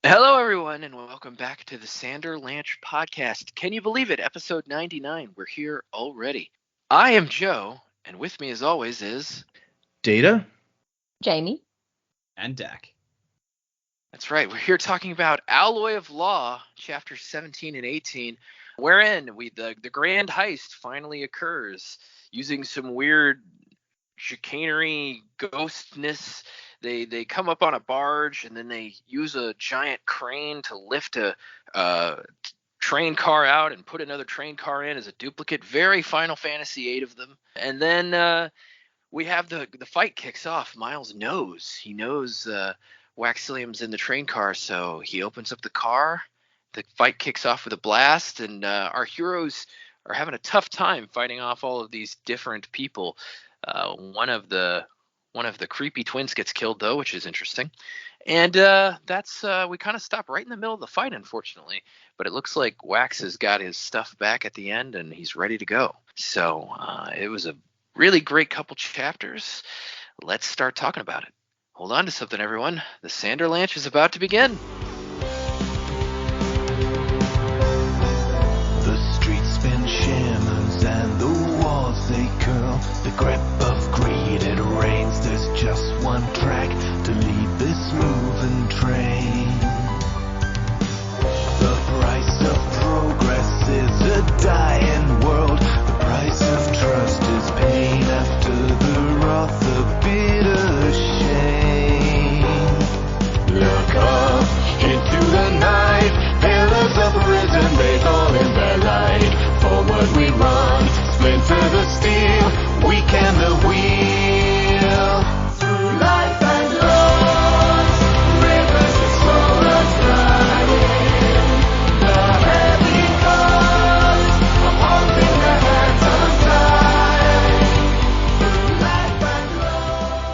Hello, everyone, and welcome back to the Sanderlanche podcast. Can you believe it? Episode 99. We're here already. I am Joe, and with me, as always, is Data? Jamie. And Dak. That's right. We're here talking about Alloy of Law, chapters 17 and 18, wherein the grand heist finally occurs using some weird chicanery, ghostness. They come up on a barge and then they use a giant crane to lift a train car out and put another train car in as a duplicate. Very Final Fantasy VIII of them. And then we have the fight kicks off. Miles knows. He knows Waxilium's in the train car, so he opens up the car. The fight kicks off with a blast, and our heroes are having a tough time fighting off all of these different people. One of the creepy twins gets killed though, which is interesting. And that's we kind of stop right in the middle of the fight, unfortunately. But it looks like Wax has got his stuff back at the end and he's ready to go. So it was a really great couple chapters. Let's start talking about it. Hold on to something, everyone. The Sanderlanche is about to begin. The streets spin shimmers and the walls they curl. The grip of greed, it rains. There's just one track to lead this moving train. The price of progress is a dying world. The price of trust is pain after the wrath, the bitter shame. Look up into the night. Pillars of risen, they fall in their light. Forward we run, splinter the steel, weaken the wheel. Through life and loss, rivers that slow us riding. The heavy cause of haunting the hands untied. Through life and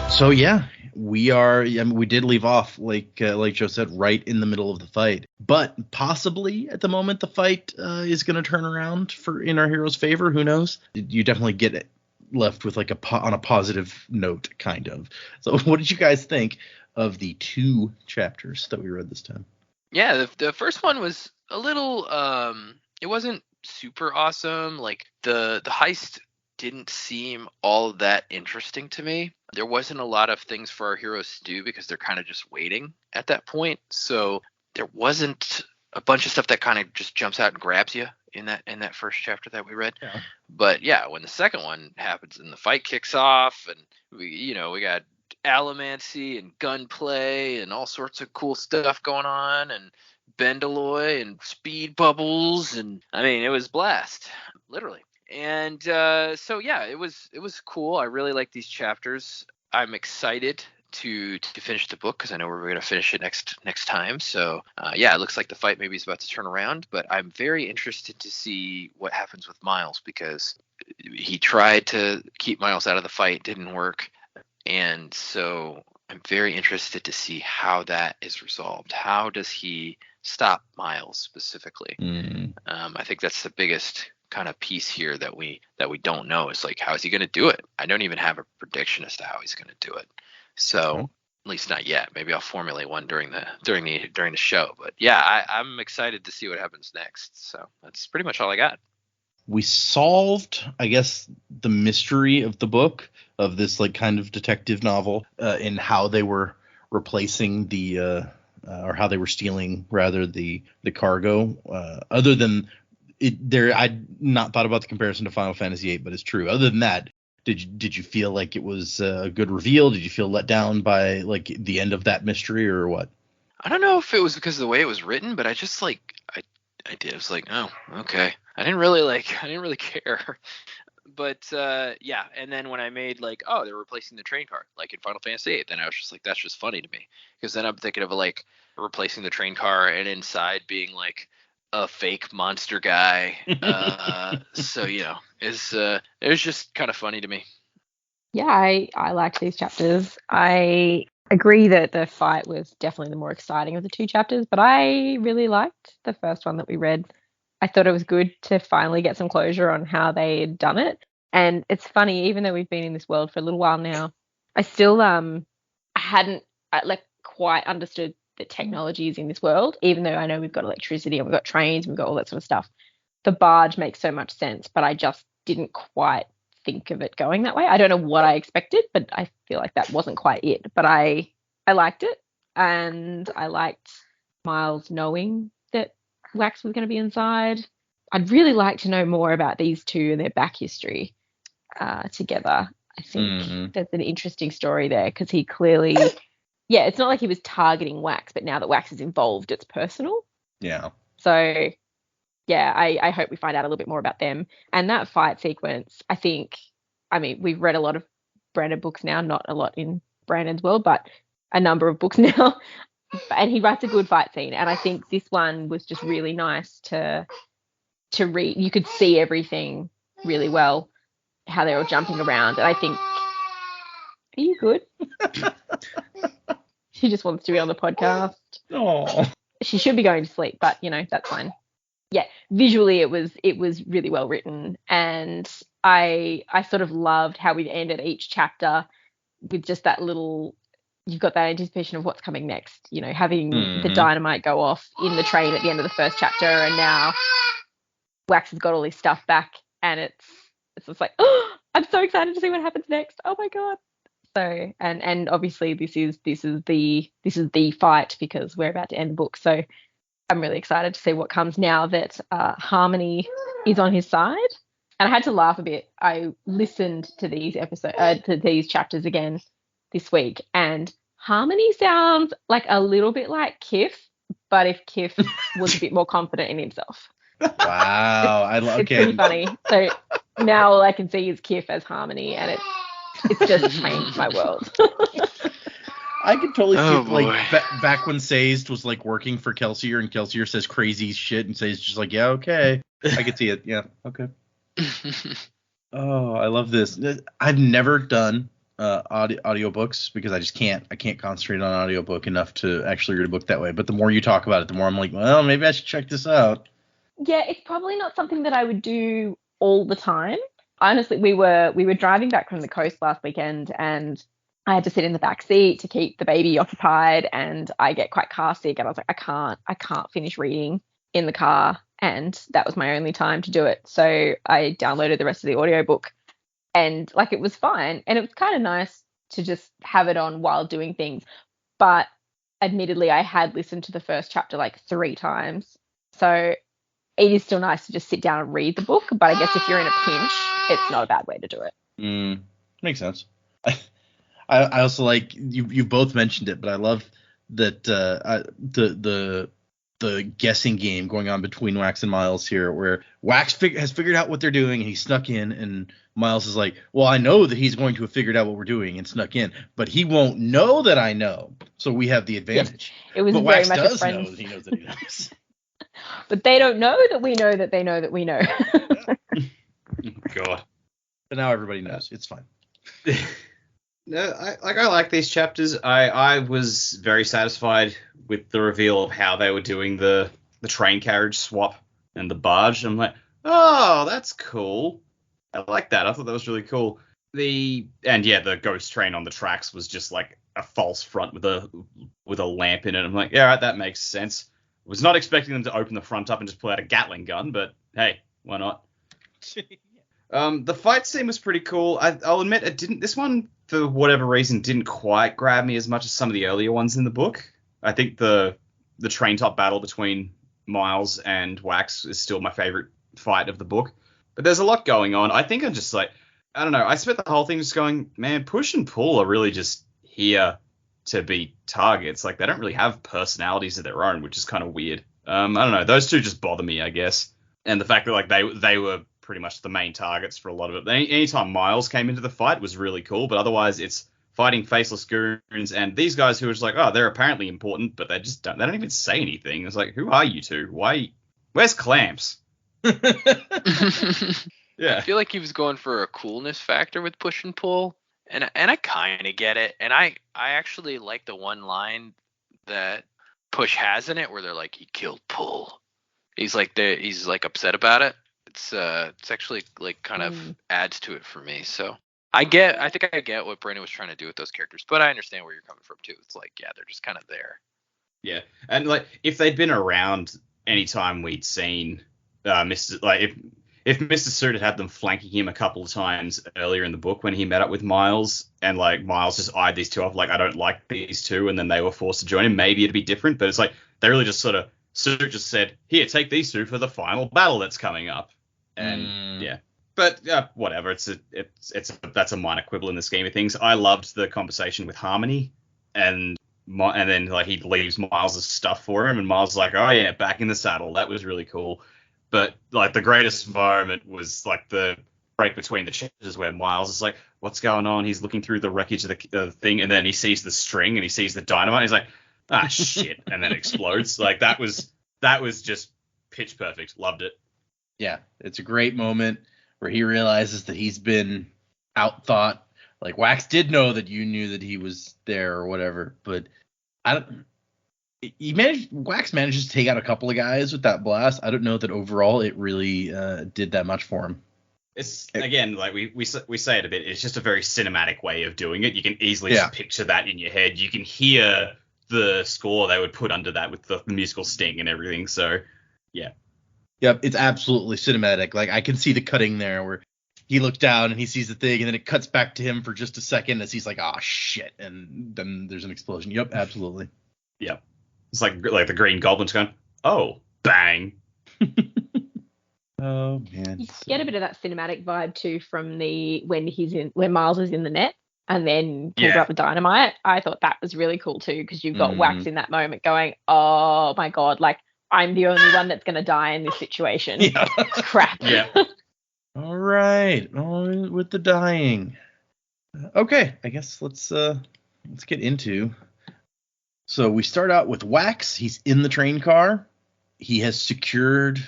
loss. So yeah, we did leave off, like Joe said, right in the middle of the fight. But possibly at the moment the fight is going to turn around in our hero's favor. Who knows? You definitely get it left with on a positive note, kind of. So what did you guys think of the two chapters that we read this time? Yeah, the first one was a little it wasn't super awesome. Like the heist didn't seem all that interesting to me. There wasn't a lot of things for our heroes to do because they're kind of just waiting at that point. So there wasn't a bunch of stuff that kind of just jumps out and grabs you in that first chapter that we read. Yeah. But yeah, when the second one happens and the fight kicks off and we got allomancy and gunplay and all sorts of cool stuff going on and Bendaloy and speed bubbles, and I mean it was blast, literally. And so yeah, it was cool. I really like these chapters. I'm excited to finish the book because I know we're going to finish it next time. So yeah, it looks like the fight maybe is about to turn around, but I'm very interested to see what happens with Miles because he tried to keep Miles out of the fight, didn't work, and so I'm very interested to see how that is resolved. How does he stop Miles specifically? I think that's the biggest kind of piece here that we don't know is like, how is he going to do it? I don't even have a prediction as to how he's going to do it. So at least not yet. Maybe I'll formulate one during the show. But yeah, I'm excited to see what happens next. So that's pretty much all I got. We solved, I guess, the mystery of the book, of this like kind of detective novel, in how they were replacing or how they were stealing rather the cargo. Other than I'd not thought about the comparison to Final Fantasy VIII, but it's true. Other than that, did you feel like it was a good reveal? Did you feel let down by like the end of that mystery or what? I don't know if it was because of the way it was written, but I just like I did. I was like, oh, okay. I didn't really care. But yeah, and then when I made like, oh, they're replacing the train car like in Final Fantasy VIII, then I was just like, that's just funny to me, because then I'm thinking of like replacing the train car and inside being like a fake monster guy. So it was just kind of funny to me. Yeah, I liked these chapters. I agree that the fight was definitely the more exciting of the two chapters, but I really liked the first one that we read. I thought it was good to finally get some closure on how they had done it. And it's funny, even though we've been in this world for a little while now, I still I hadn't quite understood the technology is in this world, even though I know we've got electricity and we've got trains and we've got all that sort of stuff. The barge makes so much sense, but I just didn't quite think of it going that way. I don't know what I expected, but I feel like that wasn't quite it. But I liked it, and I liked Miles knowing that Wax was going to be inside. I'd really like to know more about these two and their back history together. I think there's an interesting story there, because he clearly, it's not like he was targeting Wax, but now that Wax is involved, it's personal. Yeah. So, I hope we find out a little bit more about them. And that fight sequence, we've read a lot of Brandon books now, not a lot in Brandon's world, but a number of books now. And he writes a good fight scene. And I think this one was just really nice to read. You could see everything really well, how they're all jumping around. And I think, are you good? She just wants to be on the podcast. Oh. She should be going to sleep, but that's fine. Yeah, visually it was really well written, and I sort of loved how we ended each chapter with just that little, you've got that anticipation of what's coming next, having the dynamite go off in the train at the end of the first chapter, and now Wax has got all his stuff back, and it's just like, oh, I'm so excited to see what happens next. Oh my god. So and obviously this is the fight, because we're about to end the book. So I'm really excited to see what comes now that Harmony is on his side. And I had to laugh a bit. I listened to these chapters again this week, and Harmony sounds like a little bit like Kif, but if Kif was a bit more confident in himself. Wow, it's pretty funny. So now all I can see is Kif as Harmony, and it's just changed my world. I could totally see back when Sazed was like working for Kelsier, and Kelsier says crazy shit, and Sazed just like, yeah, okay. I could see it. Yeah, okay. Oh, I love this. I've never done audiobooks because I just can't concentrate on an audiobook enough to actually read a book that way. But the more you talk about it, the more I'm like, well, maybe I should check this out. Yeah, it's probably not something that I would do all the time. Honestly, we were driving back from the coast last weekend, and I had to sit in the back seat to keep the baby occupied, and I get quite car sick, and I was like, I can't finish reading in the car, and that was my only time to do it. So I downloaded the rest of the audiobook, and it was fine, and it was kind of nice to just have it on while doing things. But admittedly, I had listened to the first chapter 3 times, so it is still nice to just sit down and read the book. But I guess if you're in a pinch, it's not a bad way to do it. Makes sense. I also like you both mentioned it, but I love that the guessing game going on between Wax and Miles here, where Wax has figured out what they're doing and he snuck in, and Miles is like, well, I know that he's going to have figured out what we're doing and snuck in, but he won't know that I know, so we have the advantage. Yes, it was but very Wax much does a friend. know that he knows that he knows. But they don't know that we know that they know that we know. God. But now everybody knows. It's fine. No, I like these chapters. I was very satisfied with the reveal of how they were doing the train carriage swap and the barge. I'm like, oh, that's cool. I like that. I thought that was really cool. The ghost train on the tracks was just like a false front with a lamp in it. I'm like, yeah, right, that makes sense. Was not expecting them to open the front up and just pull out a Gatling gun, but hey, why not? The fight scene was pretty cool. I'll admit, this one, for whatever reason, didn't quite grab me as much as some of the earlier ones in the book. I think the train top battle between Miles and Wax is still my favorite fight of the book. But there's a lot going on. I think I'm just like, I don't know. I spent the whole thing just going, man, Push and Pull are really just here to be targets. They don't really have personalities of their own, which is kind of weird. I don't know. Those two just bother me, I guess. And the fact that they were pretty much the main targets for a lot of it. Anytime Miles came into the fight was really cool, but otherwise it's fighting faceless goons and these guys who are just like, oh, they're apparently important, but they don't even say anything. It's like, who are you two? Where's Clamps? Yeah. I feel like he was going for a coolness factor with Push and Pull, and I kind of get it. And I actually like the one line that Push has in it where they're like, he killed Pull. He's like upset about it. It's actually kind of adds to it for me. So I think I get what Brandon was trying to do with those characters, but I understand where you're coming from too. It's like, yeah, they're just kind of there. Yeah, and like if they'd been around anytime we'd seen Mr. Like if Mr. Suit had them flanking him a couple of times earlier in the book when he met up with Miles, and like Miles just eyed these two off like I don't like these two, and then they were forced to join him, maybe it'd be different. But it's like they really just sort of Suit just said, "Here, take these two for the final battle that's coming up," and yeah. But whatever, that's a minor quibble in the scheme of things. I loved the conversation with Harmony, and then like he leaves Miles' stuff for him, and Miles is like, "Oh yeah, back in the saddle." That was really cool. But like the greatest moment was like the break between the chapters where Miles is like, "What's going on?" He's looking through the wreckage of the thing, and then he sees the string and he sees the dynamite. He's like, "Ah shit!" and then it explodes. Like that was just pitch perfect. Loved it. Yeah, it's a great moment where he realizes that he's been outthought. Like Wax did know that you knew that he was there or whatever, but Wax manages to take out a couple of guys with that blast. I don't know that overall it really did that much for him. It's again like we say it a bit. It's just a very cinematic way of doing it. You can easily just picture that in your head. You can hear the score they would put under that with the musical sting and everything. So yeah. Yep, it's absolutely cinematic. Like I can see the cutting there where he looks down and he sees the thing, and then it cuts back to him for just a second as he's like, "Oh shit," and then there's an explosion. Yep, absolutely. Yep. It's like the Green Goblin's going, "Oh, bang." Oh man. You get a bit of that cinematic vibe too from when Miles is in the net and then pulls out the dynamite. I thought that was really cool too, because you've got Wax in that moment going, "Oh my god, like I'm the only one that's gonna die in this situation." Yeah. Crap. Yeah. All right. On with the dying. Okay, I guess let's get into. So we start out with Wax. He's in the train car. He has secured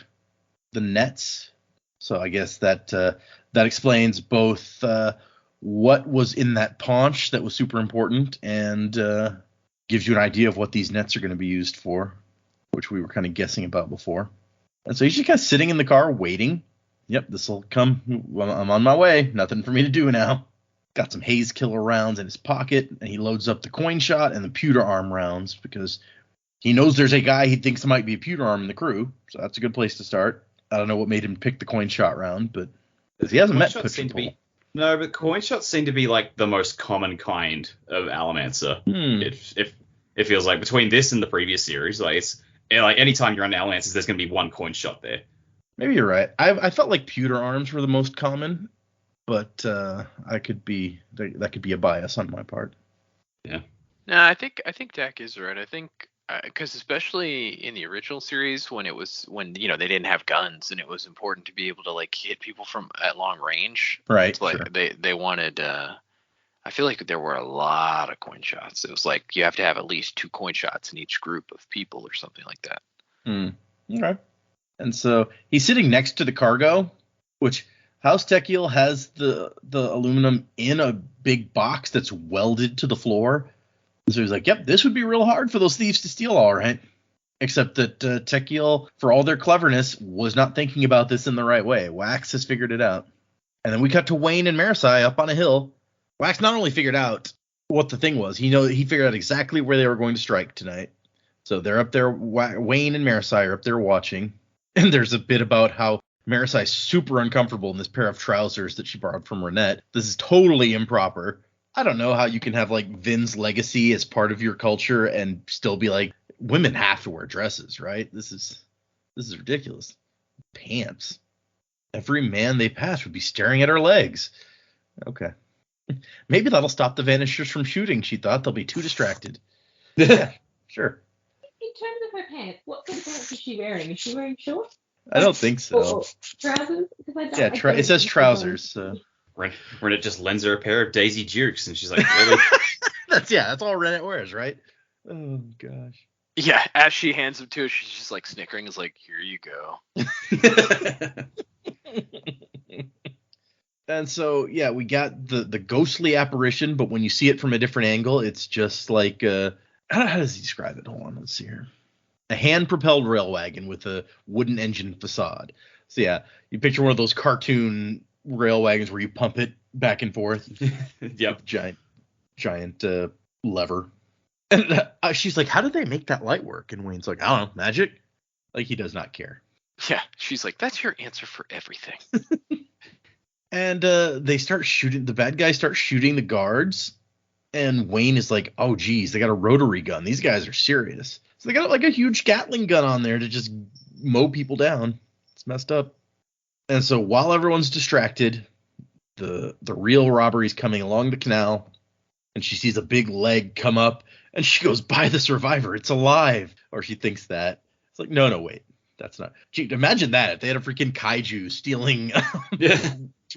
the nets. So I guess that explains both what was in that paunch that was super important, and gives you an idea of what these nets are going to be used for, which we were kind of guessing about before. And so he's just kind of sitting in the car waiting. Yep, this will come. Well, I'm on my way. Nothing for me to do now. Got some haze killer rounds in his pocket, and he loads up the coin shot and the pewter arm rounds because he knows there's a guy he thinks might be a pewter arm in the crew. So that's a good place to start. I don't know what made him pick the coin shot round, but because he hasn't met Push and Pull. No, but coin shots seem to be like the most common kind of Alamancer. It feels like between this and the previous series, like it's like anytime you're on Alamancers, there's going to be one coin shot there. Maybe you're right. I felt like pewter arms were the most common, but that could be a bias on my part. Yeah. No, I think Dak is right. I think because especially in the original series when they didn't have guns and it was important to be able to like hit people from at long range. Right. Like sure. they wanted. I feel like there were a lot of coin shots. It was like you have to have at least 2 coin shots in each group of people or something like that. Okay. And so he's sitting next to the cargo, which House Techiel has the aluminum in a big box that's welded to the floor. So he's like, "Yep, this would be real hard for those thieves to steal, all right." Except that Techiel, for all their cleverness, was not thinking about this in the right way. Wax has figured it out. And then we cut to Wayne and Marasi up on a hill. Wax not only figured out what the thing was, he figured out exactly where they were going to strike tonight. So they're up there. Wayne and Marasi are up there watching. And there's a bit about how Marasi's super uncomfortable in this pair of trousers that she borrowed from Renette. This is totally improper. I don't know how you can have like Vin's legacy as part of your culture and still be like, women have to wear dresses, right? This is ridiculous. Pants. Every man they pass would be staring at her legs. Okay. Maybe that'll stop the Vanishers from shooting, she thought. They'll be too distracted. Yeah, sure. In terms of her pants, what sort of pants is she wearing? Is she wearing shorts? I don't think so. Or trousers? It says trousers. So. Renette just lends her a pair of Daisy Dukes, and she's like, really? That's all Renette wears, right? Oh, gosh. Yeah, as she hands them to her, she's just like snickering. Is like, "Here you go." And so, yeah, we got the ghostly apparition, but when you see it from a different angle, it's just like how does he describe it? Hold on, let's see here. A hand-propelled rail wagon with a wooden engine facade. So yeah, you picture one of those cartoon rail wagons where you pump it back and forth. Yep. Giant lever. And she's like, how did they make that light work? And Wayne's like, I don't know, magic? Like, he does not care. Yeah, she's like, that's your answer for everything. And they start shooting. The bad guys start shooting the guards. And Wayne is like, oh, geez, they got a rotary gun. These guys are serious. So they got like a huge Gatling gun on there to just mow people down. It's messed up. And so while everyone's distracted, the real robbery's coming along the canal. And she sees a big leg come up. And she goes, by the survivor. It's alive. Or she thinks that. It's like, no, wait. That's not. Gee, imagine that if they had a freaking kaiju stealing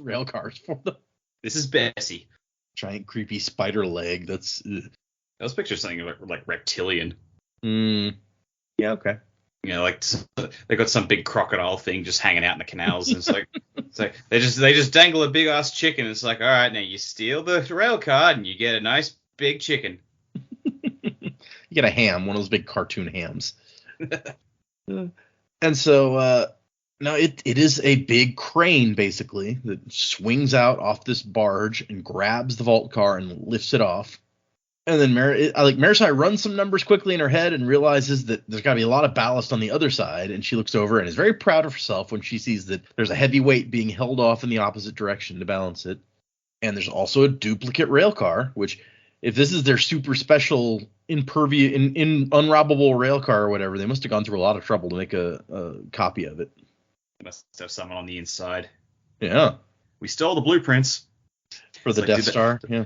rail cars for them. This is Bessie. Giant creepy spider leg. That's. I was picturing something like reptilian. Yeah. Okay. You know, like they got some big crocodile thing just hanging out in the canals, and it's like they just dangle a big ass chicken. And it's like, all right, now you steal the rail car and you get a nice big chicken. You get a ham, one of those big cartoon hams. And so now it is a big crane, basically, that swings out off this barge and grabs the vault car and lifts it off. And then Marasi runs some numbers quickly in her head and realizes that there's got to be a lot of ballast on the other side. And she looks over and is very proud of herself when she sees that there's a heavy weight being held off in the opposite direction to balance it. And there's also a duplicate rail car, which, if this is their super special unrobbable rail car or whatever, they must have gone through a lot of trouble to make a copy of it. They must have someone on the inside. Yeah. We stole the blueprints For the Death Star. Yeah.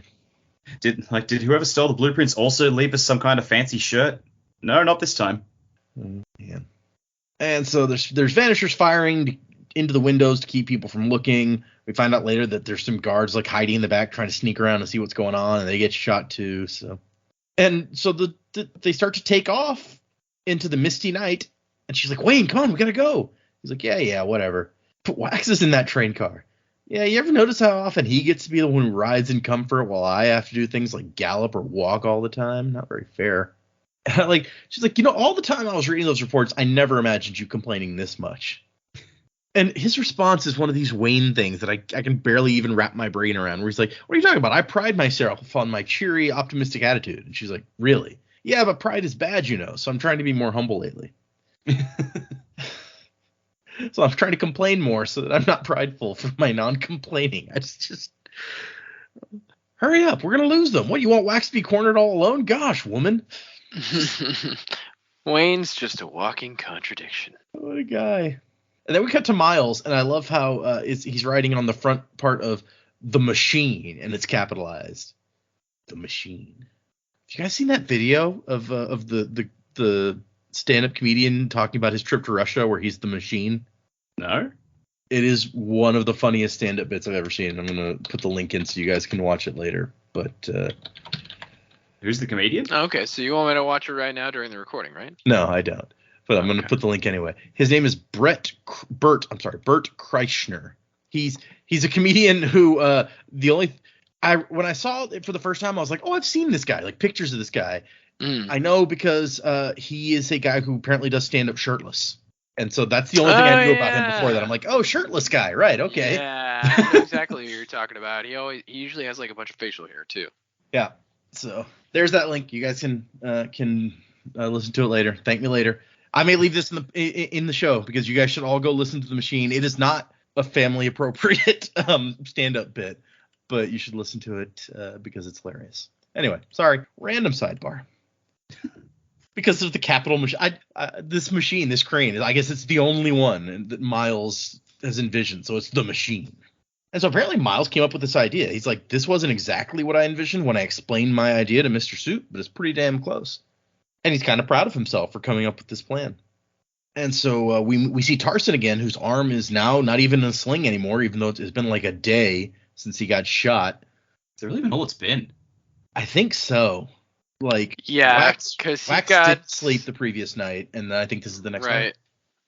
Did whoever stole the blueprints also leave us some kind of fancy shirt? No, not this time. Yeah. And so there's vanishers firing into the windows to keep people from looking. We find out later that there's some guards like hiding in the back trying to sneak around and see what's going on, and they get shot too. So they start to take off into the misty night, and she's like, Wayne, come on, we gotta go. He's like, yeah, whatever. But Wax is in that train car. Yeah, you ever notice how often he gets to be the one who rides in comfort while I have to do things like gallop or walk all the time? Not very fair. She's like, all the time I was reading those reports, I never imagined you complaining this much. And his response is one of these Wayne things that I can barely even wrap my brain around, where he's like, what are you talking about? I pride myself on my cheery, optimistic attitude. And she's like, really? Yeah, but pride is bad, so I'm trying to be more humble lately. So I'm trying to complain more so that I'm not prideful for my non-complaining. I just hurry up. We're going to lose them. What, you want Wax to be cornered all alone? Gosh, woman. Wayne's just a walking contradiction. What a guy. And then we cut to Miles, and I love how he's riding on the front part of the machine, and it's capitalized. The machine. Have you guys seen that video of the stand-up comedian talking about his trip to Russia where he's the machine? No. It is one of the funniest stand-up bits I've ever seen. I'm going to put the link in so you guys can watch it later. But who's the comedian? Okay, so you want me to watch it right now during the recording, right? No, I don't. But I'm going to put the link anyway. His name is Bert Kreischer. He's a comedian who when I saw it for the first time, I was like, oh, I've seen this guy, like pictures of this guy. I know because he is a guy who apparently does stand up shirtless. And so that's the only thing I knew about him before that. I'm like, oh, shirtless guy. Right. Okay. Yeah, I know exactly who you're talking about. He usually has like a bunch of facial hair too. Yeah. So there's that link. You guys can listen to it later. Thank me later. I may leave this in the show because you guys should all go listen to The Machine. It is not a family appropriate stand-up bit, but you should listen to it because it's hilarious. Anyway, sorry, random sidebar. Because of the capital machine, this crane, I guess it's the only one that Miles has envisioned, so it's the machine. And so apparently Miles came up with this idea. He's like, this wasn't exactly what I envisioned when I explained my idea to Mr. Suit, but it's pretty damn close. And he's kind of proud of himself for coming up with this plan. And so we see Tarson again, whose arm is now not even in a sling anymore, even though it's been like a day since he got shot. Is it really been all it's been? I think so. Like, yeah, because Wax did sleep the previous night, and I think this is the next night.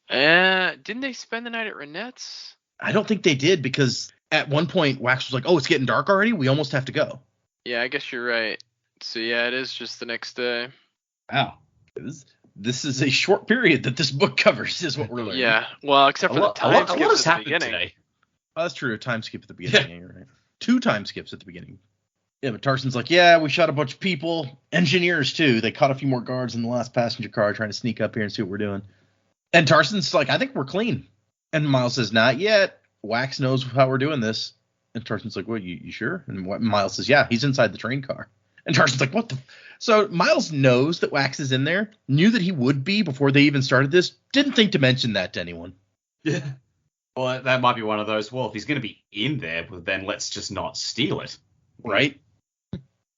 Right. Didn't they spend the night at Renette's? I don't think they did, because at one point Wax was like, oh, it's getting dark already? We almost have to go. Yeah, I guess you're right. So, yeah, it is just the next day. Wow. This is a short period that this book covers, is what we're learning. Yeah, well, except for the time skips at the beginning. Today. Oh, that's true. A time skip at the beginning. You're right. 2 time skips at the beginning. Yeah, but Tarson's like, yeah, we shot a bunch of people, engineers too. They caught a few more guards in the last passenger car trying to sneak up here and see what we're doing. And Tarson's like, I think we're clean. And Miles says, not yet. Wax knows how we're doing this. And Tarson's like, what, you sure? And Miles says, yeah, he's inside the train car. And Tarson's like, what the? So Miles knows that Wax is in there, knew that he would be before they even started this, didn't think to mention that to anyone. Yeah. Well, that might be one of those, well, if he's going to be in there, well, then let's just not steal it. Right?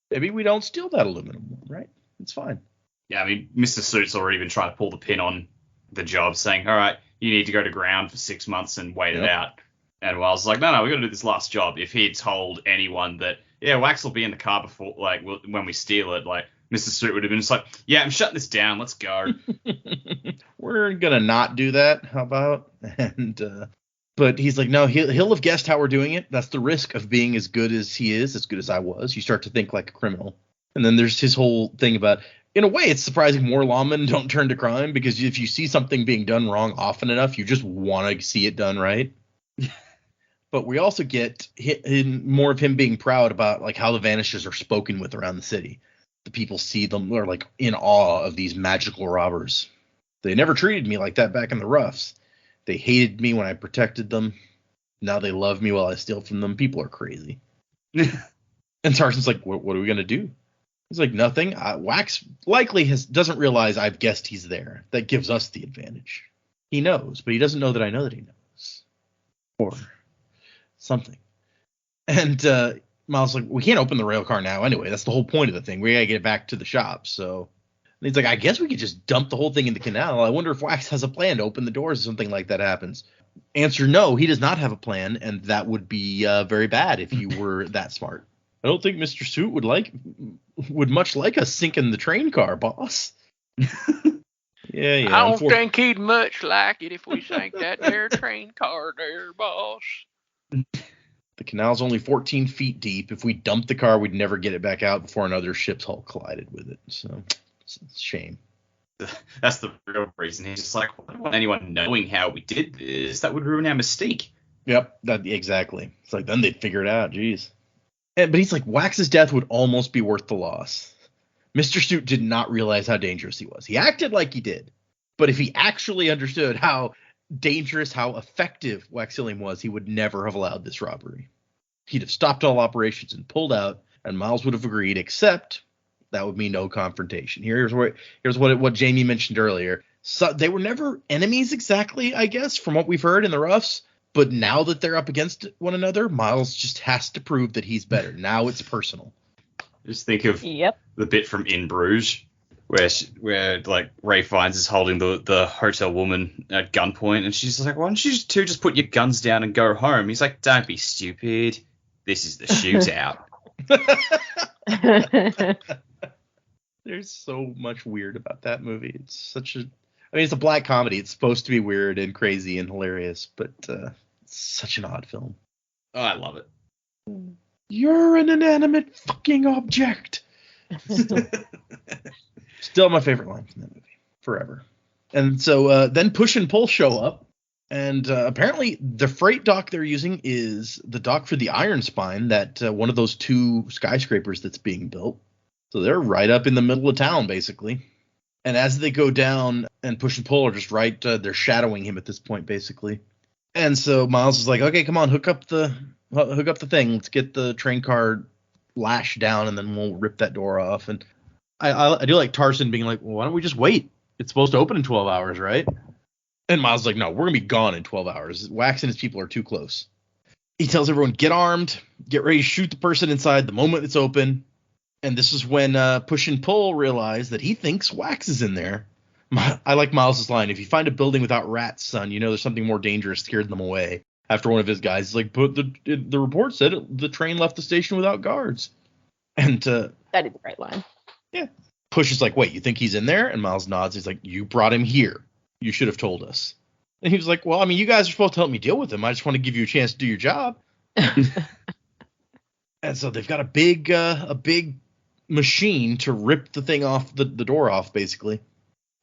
Maybe we don't steal that aluminum, right? It's fine. Yeah, I mean, Mr. Suit's already been trying to pull the pin on the job, saying, all right, you need to go to ground for 6 months and wait it out. And Miles is like, no, we got to do this last job. If he'd told anyone that, yeah, Wax will be in the car before, like, when we steal it, like, Mr. Suit would have been just like, yeah, I'm shutting this down. Let's go. We're going to not do that. How about? And, but he's like, no, he'll have guessed how we're doing it. That's the risk of being as good as he is, as good as I was. You start to think like a criminal. And then there's his whole thing about, in a way, it's surprising more lawmen don't turn to crime, because if you see something being done wrong often enough, you just want to see it done right. But we also get more of him being proud about like how the Vanishers are spoken with around the city. The people see them, are like in awe of these magical robbers. They never treated me like that back in the roughs. They hated me when I protected them. Now they love me while I steal from them. People are crazy. And Tarson's like, what are we going to do? He's like, nothing. Wax likely doesn't realize I've guessed he's there. That gives us the advantage. He knows, but he doesn't know that I know that he knows. Or something. And Miles is like, we can't open the rail car now anyway. That's the whole point of the thing. We got to get back to the shop. So and he's like, I guess we could just dump the whole thing in the canal. I wonder if Wax has a plan to open the doors if something like that happens. Answer, no, he does not have a plan, and that would be very bad if you were that smart. I don't think Mr. Suit would much like us sinking the train car, boss. Yeah. I don't think he'd much like it if we sank that there train car there, boss. The canal's only 14 feet deep. If we dumped the car, we'd never get it back out before another ship's hull collided with it. So it's a shame. That's the real reason. He's just like, I don't want anyone knowing how we did this. That would ruin our mystique. Yep, exactly. It's like, then they'd figure it out. Jeez. But he's like, Wax's death would almost be worth the loss. Mr. Suit did not realize how dangerous he was. He acted like he did. But if he actually understood how dangerous, how effective Waxillium was, he would never have allowed this robbery. He'd have stopped all operations and pulled out, and Miles would have agreed, except that would mean no confrontation. Here's what Jamie mentioned earlier. So they were never enemies exactly, I guess, from what we've heard in the roughs. But now that they're up against one another, Miles just has to prove that he's better. Now it's personal. Just think of the bit from In Bruges where like Ray Fiennes is holding the hotel woman at gunpoint, and she's like, why don't you two just put your guns down and go home? He's like, don't be stupid. This is the shootout. There's so much weird about that movie. It's it's a black comedy. It's supposed to be weird and crazy and hilarious, but it's such an odd film. Oh, I love it. You're an inanimate fucking object. Still my favorite line from that movie. Forever. And so then Push and Pull show up. And apparently the freight dock they're using is the dock for the Iron Spine, that one of those two skyscrapers that's being built. So they're right up in the middle of town, basically. And as they go down, and Push and Pull are just right, they're shadowing him at this point, basically. And so Miles is like, okay, come on, hook up the thing. Let's get the train car lashed down, and then we'll rip that door off. And I do like Tarson being like, well, why don't we just wait? It's supposed to open in 12 hours, right? And Miles is like, no, we're going to be gone in 12 hours. Wax and his people are too close. He tells everyone, get armed, get ready to shoot the person inside the moment it's open. And this is when Push and Pull realize that he thinks Wax is in there. I like Miles' line, if you find a building without rats, son, you know there's something more dangerous scared them away. After one of his guys is like, but the report said the train left the station without guards. And that is a great line. Yeah. Push is like, wait, you think he's in there? And Miles nods. He's like, you brought him here. You should have told us. And he was like, well, I mean, you guys are supposed to help me deal with him. I just want to give you a chance to do your job. And so they've got a big machine to rip the thing off, the door off, basically.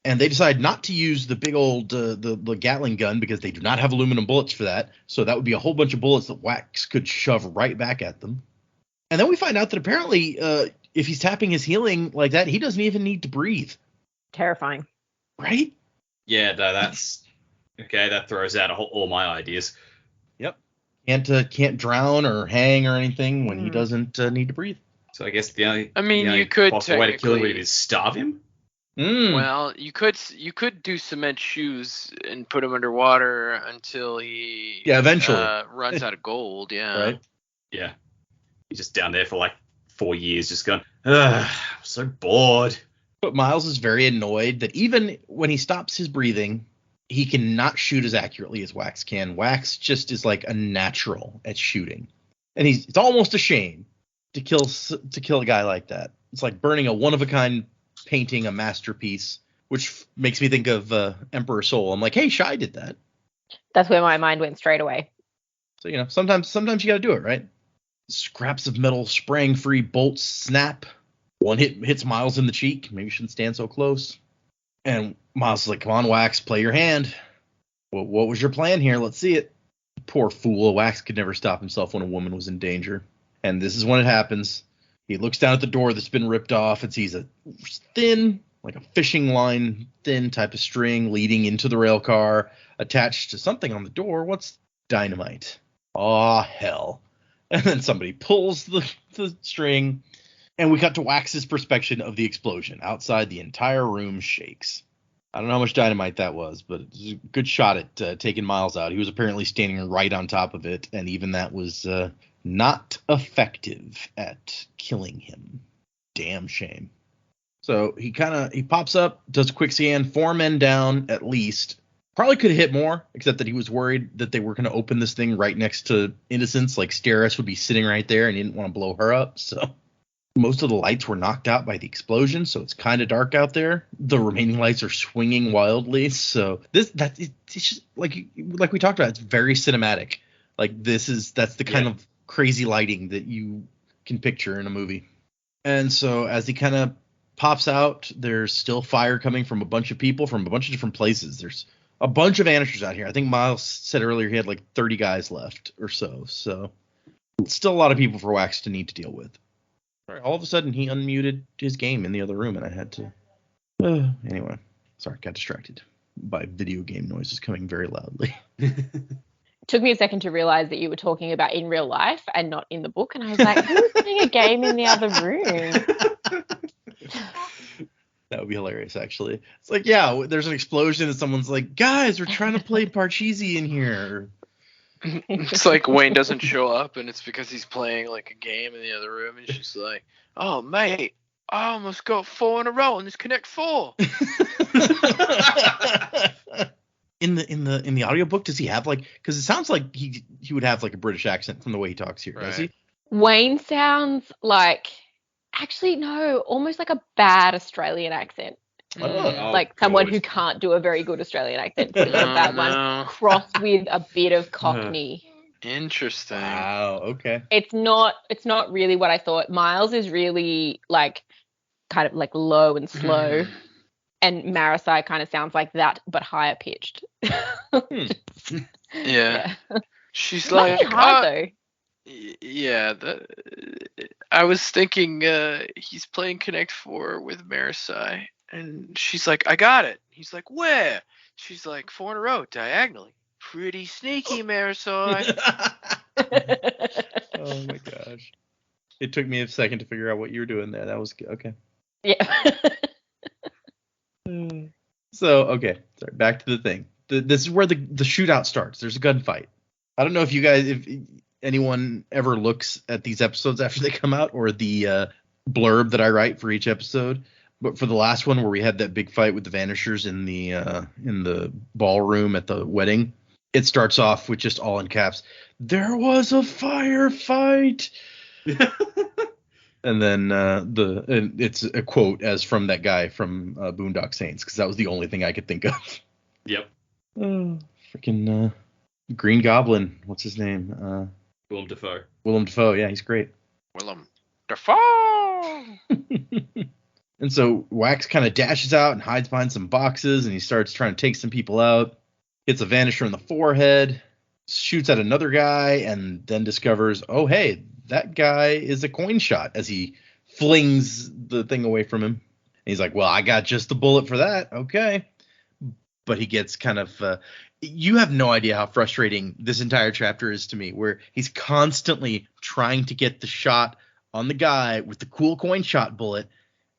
And they decide not to use the big old the Gatling gun because they do not have aluminum bullets for that. So that would be a whole bunch of bullets that Wax could shove right back at them. And then we find out that apparently if he's tapping his healing like that, he doesn't even need to breathe. Terrifying. Right? Yeah, no, that's okay. That throws out all my ideas. Yep. Can't drown or hang or anything when he doesn't need to breathe. So I guess the only you could possible way to kill him technically- is starve him. Well, you could do cement shoes and put him underwater until he eventually runs out of gold. Yeah. Right. Yeah. He's just down there for like 4 years, just going, I'm so bored. But Miles is very annoyed that even when he stops his breathing, he cannot shoot as accurately as Wax can. Wax just is like a natural at shooting, and it's almost a shame to kill a guy like that. It's like burning a one-of-a-kind painting, a masterpiece, which makes me think of Emperor Soul. I'm like, hey, Shai did that. That's where my mind went straight away. So, sometimes you got to do it, right? Scraps of metal spraying free, bolts snap. One hits Miles in the cheek. Maybe you shouldn't stand so close. And Miles is like, come on, Wax, play your hand. What was your plan here? Let's see it. Poor fool. Wax could never stop himself when a woman was in danger. And this is when it happens. He looks down at the door that's been ripped off and sees a thin, like a fishing line, thin type of string leading into the rail car attached to something on the door. What's dynamite? Aw, hell. And then somebody pulls the string, and we cut to Wax's perspective of the explosion. Outside, the entire room shakes. I don't know how much dynamite that was, but it was a good shot at taking Miles out. He was apparently standing right on top of it, and even that was not effective at killing him. Damn shame. So he pops up, does a quick scan, 4 men down at least. Probably could have hit more, except that he was worried that they were going to open this thing right next to Innocence. Like Steris would be sitting right there, and he didn't want to blow her up. So most of the lights were knocked out by the explosion, so it's kind of dark out there. The remaining lights are swinging wildly. So it's just like we talked about. It's very cinematic. Like that's the kind of crazy lighting that you can picture in a movie. And so as he kind of pops out, there's still fire coming from a bunch of people from a bunch of different places. There's a bunch of Vanishers out here. I think Miles said earlier he had like 30 guys left or so. So it's still a lot of people for Wax to need to deal with. All of a sudden, he unmuted his game in the other room, and I had to... anyway, sorry, got distracted by video game noises coming very loudly. Took me a second to realize that you were talking about in real life and not in the book, and I was like, who's playing a game in the other room? That would be hilarious, actually. It's like, yeah, there's an explosion, and someone's like, guys, we're trying to play Parcheesi in here. It's like Wayne doesn't show up, and it's because he's playing like a game in the other room, and she's like, "Oh, mate, I almost got 4 in a row on this Connect 4." In the audiobook, does he have like? Because it sounds like he would have like a British accent from the way he talks here, does he? Wayne sounds like, actually no, almost like a bad Australian accent. Like someone who can't do a very good Australian accent. Putting up that one crossed with a bit of Cockney. Interesting. Wow. Okay. It's not really what I thought. Miles is really like kind of like low and slow, and Marasi kind of sounds like that but higher pitched. Yeah. She's It must be like, hard though. yeah. I was thinking he's playing Connect 4 with Marasi. And she's like, I got it. He's like, where? She's like, 4 in a row, diagonally. Pretty sneaky, Marasi. Oh my gosh. It took me a second to figure out what you were doing there. That was good. Okay. Yeah. So, okay. Sorry. Back to the thing. This is where the shootout starts. There's a gunfight. I don't know if anyone ever looks at these episodes after they come out, or the blurb that I write for each episode. But for the last one where we had that big fight with the Vanishers in the ballroom at the wedding, it starts off with just all in caps, "There was a firefight." And then it's a quote as from that guy from Boondock Saints, because that was the only thing I could think of. Yep. Freaking Green Goblin. What's his name? Willem Dafoe. Willem Dafoe. Yeah, he's great. Willem Dafoe. And so Wax kind of dashes out and hides behind some boxes, and he starts trying to take some people out. Hits a Vanisher in the forehead. shoots at another guy and then discovers, oh, hey, that guy is a coin shot as he flings the thing away from him. And he's like, well, I got just the bullet for that. Okay. But he gets kind of you have no idea how frustrating this entire chapter is to me, where he's constantly trying to get the shot on the guy with the cool coin shot bullet.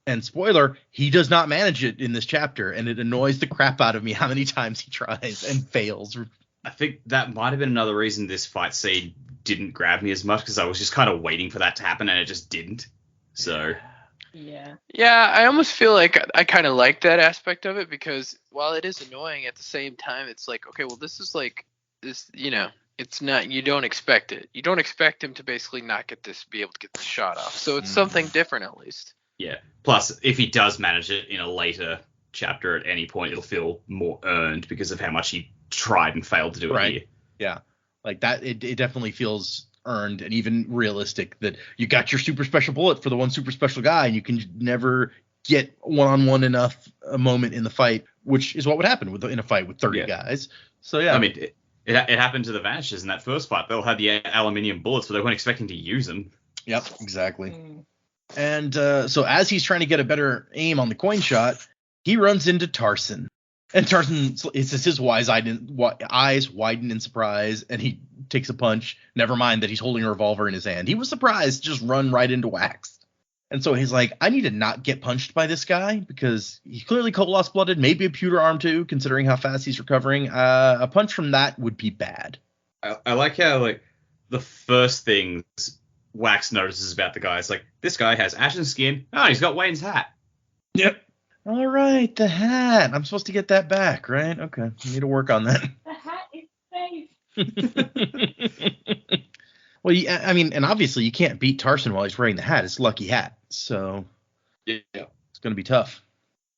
And spoiler, he does not manage it in this chapter, and it annoys the crap out of me how many times he tries and fails. I think that might have been another reason this fight scene didn't grab me as much, because I was just kind of waiting for that to happen, and it just didn't. So Yeah. Yeah, I almost feel like I kind of like that aspect of it, because while it is annoying, at the same time, it's like, okay, well, this is like this, it's not, you don't expect it. You don't expect him to basically not be able to get the shot off. So it's something different at least. yeah. Plus, if he does manage it in a later chapter at any point, it'll feel more earned because of how much he tried and failed to do it here. Yeah. Like that, it definitely feels earned and even realistic that you got your super special bullet for the one super special guy, and you can never get one-on-one enough a moment in the fight, which is what would happen in a fight with 30 guys. So yeah, I mean, it happened to the Vanishers in that first fight. They'll have the aluminium bullets, but they weren't expecting to use them. Yep, exactly. And so as he's trying to get a better aim on the coin shot, he runs into Tarson. And Tarson, it's just his eyes widen in surprise, and he takes a punch. Never mind that he's holding a revolver in his hand. He was surprised, just run right into Wax. And so he's like, I need to not get punched by this guy, because he's clearly cold blooded, maybe a pewter arm too, considering how fast he's recovering. A punch from that would be bad. I like how, like, the first things Wax notices about the guy is like, this guy has ashen skin. Oh, he's got Wayne's hat. Yep. All right, the hat. I'm supposed to get that back, right? Okay, I need to work on that. The hat is safe. Well, I mean, and obviously you can't beat Tarson while he's wearing the hat. It's a lucky hat, so Yeah. it's going to be tough.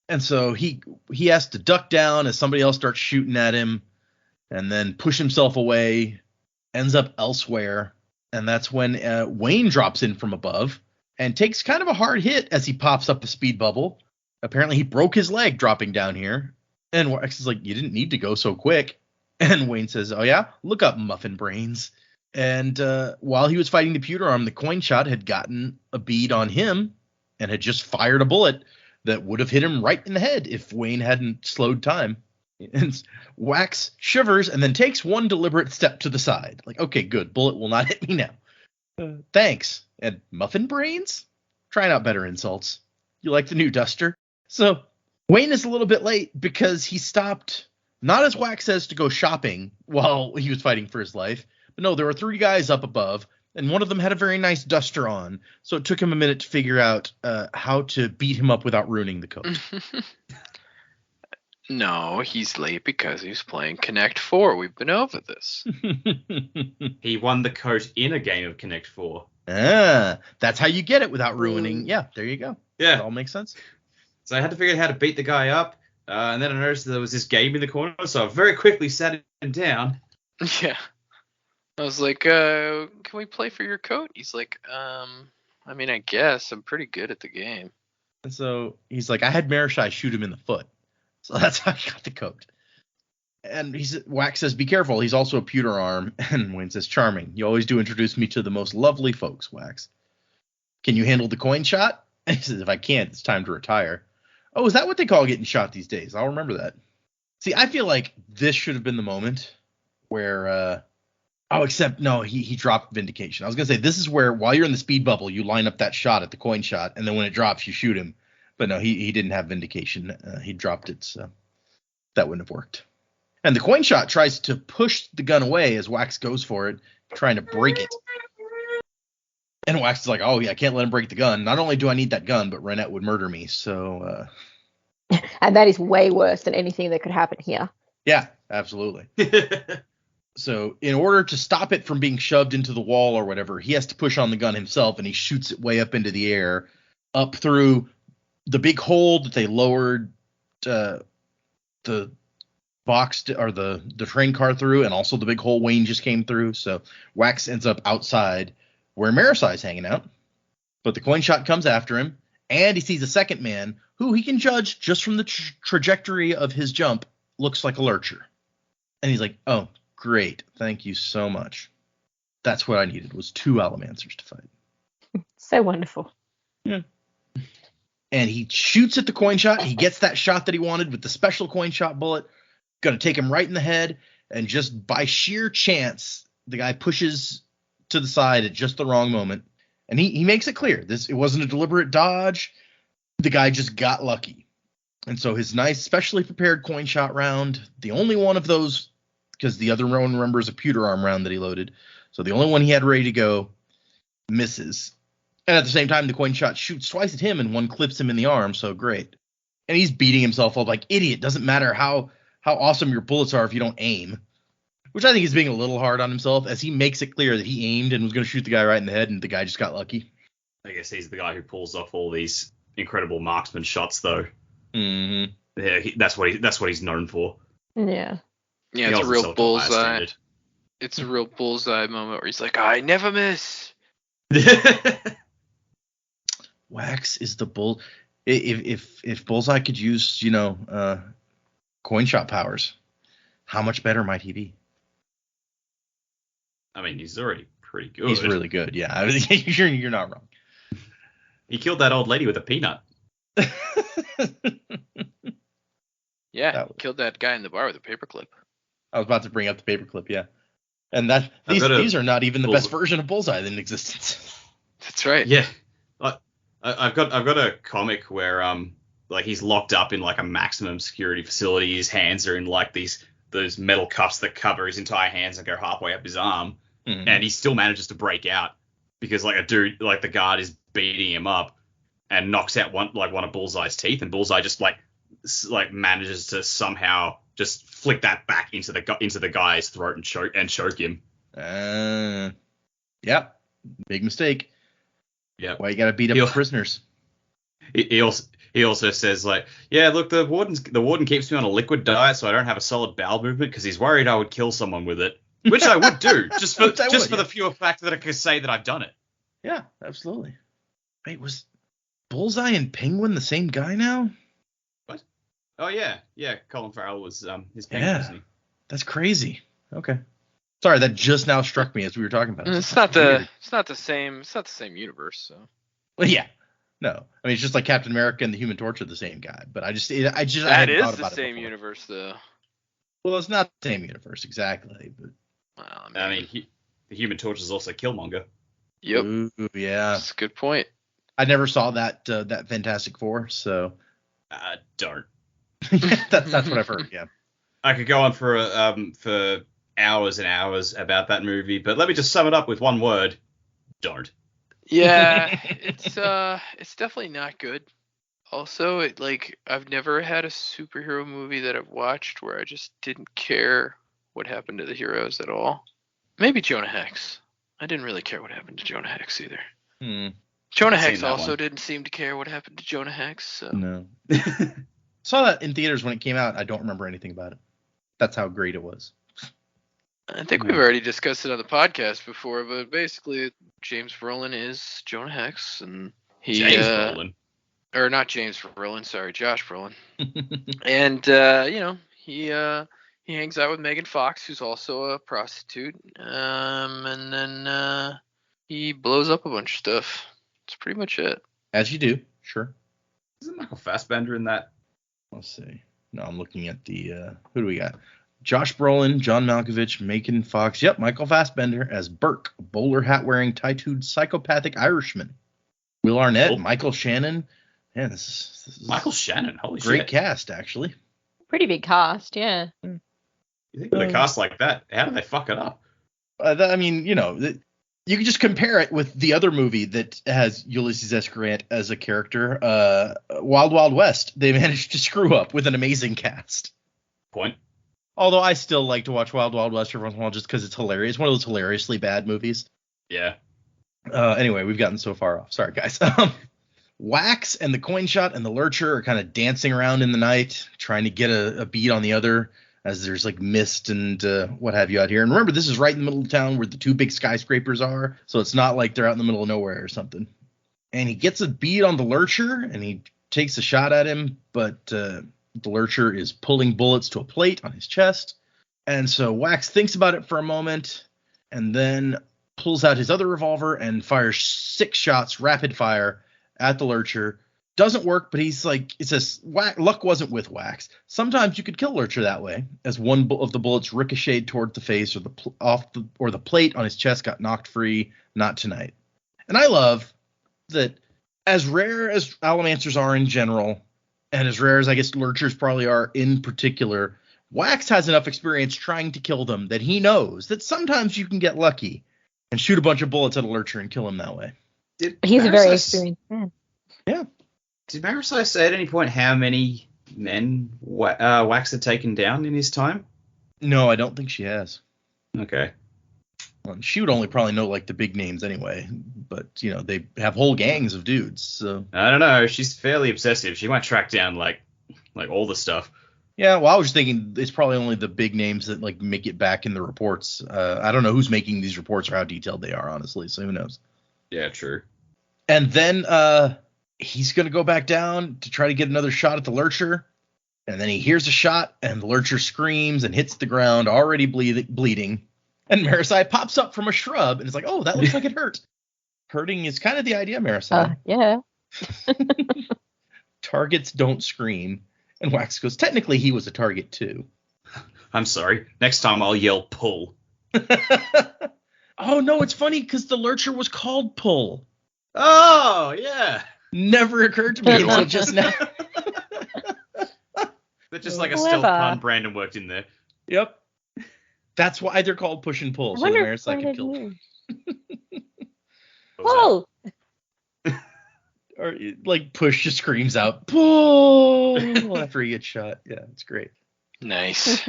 And so he has to duck down as somebody else starts shooting at him, and then push himself away, ends up elsewhere. And that's when Wayne drops in from above and takes kind of a hard hit as he pops up a speed bubble. Apparently he broke his leg dropping down here. And Wax is like, you didn't need to go so quick. And Wayne says, oh yeah, look up muffin brains. And while he was fighting the pewter arm, the coin shot had gotten a bead on him and had just fired a bullet that would have hit him right in the head if Wayne hadn't slowed time. And Wax shivers and then takes one deliberate step to the side. Like, okay, good. Bullet will not hit me now. Thanks. And muffin brains? Trying out better insults. You like the new duster? So Wayne is a little bit late because he stopped, not as Wax says, to go shopping while he was fighting for his life. But no, there were 3 guys up above, and one of them had a very nice duster on. So it took him a minute to figure out how to beat him up without ruining the coat. No, he's late because he's playing Connect 4. We've been over this. He won the coat in a game of Connect 4. That's how you get it without ruining. Yeah, there you go. Yeah. That all makes sense. So I had to figure out how to beat the guy up, and then I noticed there was this game in the corner, so I very quickly sat him down. Yeah. I was like, can we play for your coat? He's like, I mean, I guess I'm pretty good at the game. And so he's like, I had Marasi shoot him in the foot. So that's how he got the coat. And Wax says, be careful. He's also a pewter arm. And Wayne says, charming. You always do introduce me to the most lovely folks, Wax. Can you handle the coin shot? And he says, if I can't, it's time to retire. Oh, is that what they call getting shot these days? I'll remember that. See, I feel like this should have been the moment where, except no, he dropped Vindication. I was going to say, this is where, while you're in the speed bubble, you line up that shot at the coin shot, and then when it drops, you shoot him. But no, he didn't have Vindication. He dropped it, so that wouldn't have worked. And the coin shot tries to push the gun away as Wax goes for it, trying to break it. And Wax is like, oh, yeah, I can't let him break the gun. Not only do I need that gun, but Renette would murder me, so... And that is way worse than anything that could happen here. Yeah, absolutely. So in order to stop it from being shoved into the wall or whatever, he has to push on the gun himself, and he shoots it way up into the air, up through the big hole that they lowered the box or the train car through, and also the big hole Wayne just came through. So Wax ends up outside where Marasi's hanging out. But the coin shot comes after him, and he sees a second man who he can judge just from the trajectory of his jump looks like a lurcher. And he's like, oh, great. Thank you so much. That's what I needed, was 2 Allomancers to fight. So wonderful. Yeah. And he shoots at the coin shot. He gets that shot that he wanted with the special coin shot bullet. Gonna take him right in the head. And just by sheer chance, the guy pushes to the side at just the wrong moment. And he makes it clear. It wasn't a deliberate dodge. The guy just got lucky. And so his nice, specially prepared coin shot round, the only one of those, because the other one, remember, is a pewter arm round that he loaded. So the only one he had ready to go misses. And at the same time, the coin shot shoots twice at him and one clips him in the arm. So great. And he's beating himself up like, idiot. Doesn't matter how awesome your bullets are if you don't aim. Which I think is being a little hard on himself, as he makes it clear that he aimed and was going to shoot the guy right in the head, and the guy just got lucky. I guess he's the guy who pulls off all these incredible marksman shots, though. Mm-hmm. Yeah, that's what he's known for. Yeah. Yeah, He it's a holds real himself to a higher bullseye. standard. It's a real bullseye moment where he's like, I never miss. Wax is the bull. If Bullseye could use, coin shot powers, how much better might he be? I mean, he's already pretty good. He's really good. Yeah, you're not wrong. He killed that old lady with a peanut. Yeah, killed that guy in the bar with a paperclip. I was about to bring up the paperclip. Yeah, and these are not even the best version of Bullseye in existence. That's right. Yeah, I've got a comic where like he's locked up in like a maximum security facility. His hands are in like those metal cuffs that cover his entire hands and go halfway up his arm, and he still manages to break out because like a dude, like the guard is beating him up and knocks out one of Bullseye's teeth, and Bullseye just like manages to somehow just flick that back into the guy's throat and choke him. Yeah, big mistake. Yeah, why you gotta beat up prisoners? He also says like, yeah, look, the warden keeps me on a liquid diet so I don't have a solid bowel movement because he's worried I would kill someone with it, which I would do just for the pure fact that I could say that I've done it. Yeah, absolutely. Wait, was Bullseye and Penguin the same guy now? What? Oh yeah. Colin Farrell was his Penguin, wasn't he? That's crazy. Okay. Sorry, that just now struck me as we were talking about it. It's not the same universe. So. Well, yeah. No, I mean it's just like Captain America and the Human Torch are the same guy, but I that is the same universe though. Well, it's not the same universe exactly, but I mean the Human Torch is also Killmonger. Yep. Ooh, yeah, that's a good point. I never saw that Fantastic Four, so darn. that's what I've heard. Yeah, I could go on for hours and hours about that movie, but let me just sum it up with one word: darn. Yeah, it's definitely not good. Also, I've never had a superhero movie that I've watched where I just didn't care what happened to the heroes at all. Maybe Jonah Hex. I didn't really care what happened to Jonah Hex either. Jonah Hex also didn't seem to care what happened to Jonah Hex. So. No. Saw that in theaters when it came out. I don't remember anything about it. That's how great it was. I think we've already discussed it on the podcast before, but basically James Brolin is Jonah Hex, and James Brolin. Or not James Brolin, sorry, Josh Brolin. And he hangs out with Megan Fox, who's also a prostitute, and then he blows up a bunch of stuff. That's pretty much it. As you do, sure. Isn't Michael Fassbender in that? Let's see. No, I'm looking at the who do we got? Josh Brolin, John Malkovich, Megan Fox. Yep, Michael Fassbender as Burke, bowler hat-wearing, tattooed psychopathic Irishman. Will Arnett, Michael Shannon. Man, this is Michael Shannon. Holy great shit. cast, actually. Pretty big cast, yeah. You think with a cast like that, how do they fuck it up? I mean, you can just compare it with the other movie that has Ulysses S. Grant as a character, Wild Wild West. They managed to screw up with an amazing cast. Point. Although I still like to watch Wild Wild West every once in a while just because it's hilarious. It's one of those hilariously bad movies. Yeah. Anyway, we've gotten so far off. Sorry, guys. Wax and the coin shot and the lurcher are kind of dancing around in the night, trying to get a beat on the other as there's like mist and what have you out here. And remember, this is right in the middle of town where the two big skyscrapers are, so it's not like they're out in the middle of nowhere or something. And he gets a beat on the lurcher, and he takes a shot at him, but the lurcher is pulling bullets to a plate on his chest. And so Wax thinks about it for a moment and then pulls out his other revolver and fires 6 shots, rapid fire, at the Lurcher. Doesn't work, but he's like, it says, luck wasn't with Wax. Sometimes you could kill Lurcher that way, as one of the bullets ricocheted toward the face or the plate on his chest got knocked free. Not tonight. And I love that, as rare as Alamancers are in general, and as rare as I guess Lurchers probably are in particular, Wax has enough experience trying to kill them that he knows that sometimes you can get lucky and shoot a bunch of bullets at a Lurcher and kill him that way. He's a very experienced man. Yeah. Did Marasi say at any point how many men Wax had taken down in his time? No, I don't think she has. Okay. Well, she would only probably know like the big names anyway, but they have whole gangs of dudes. So I don't know. She's fairly obsessive. She might track down like all the stuff. Yeah, well, I was just thinking it's probably only the big names that like make it back in the reports. I don't know who's making these reports or how detailed they are, honestly. So who knows? Yeah, true. And then he's gonna go back down to try to get another shot at the Lurcher, and then he hears a shot, and the Lurcher screams and hits the ground, already bleeding. And Marasi pops up from a shrub and is like, "Oh, that looks like it hurt." Hurting is kind of the idea, Marasi. Yeah. Targets don't scream. And Wax goes, technically he was a target too. I'm sorry. Next time I'll yell pull. Oh, no, it's funny because the Lurcher was called Pull. Oh, yeah. Never occurred to me until just now. That's just like a stealth pun Brandon worked in there. Yep. That's why they're called Push and Pull. So the Marasi could kill them. Pull! Or like Push just screams out, pull, after he gets shot. Yeah, it's great. Nice.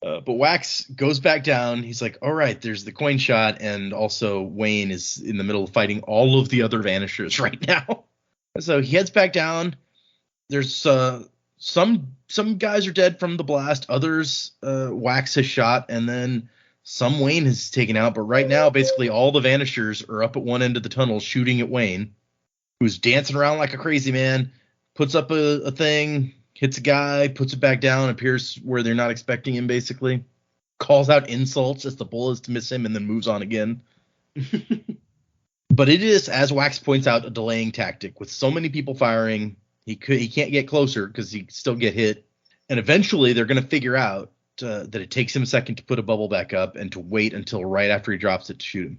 But Wax goes back down. He's like, all right, there's the coin shot. And also Wayne is in the middle of fighting all of the other Vanishers right now. So he heads back down. There's some guys are dead from the blast. Others Wax has shot. And then some Wayne has taken out, but right now, basically all the Vanishers are up at one end of the tunnel shooting at Wayne, who's dancing around like a crazy man, puts up a thing, hits a guy, puts it back down, appears where they're not expecting him, basically, calls out insults as the bullets to miss him, and then moves on again. But it is, as Wax points out, a delaying tactic. With so many people firing, he can't get closer because he still get hit, and eventually they're going to figure out that it takes him a second to put a bubble back up and to wait until right after he drops it to shoot him.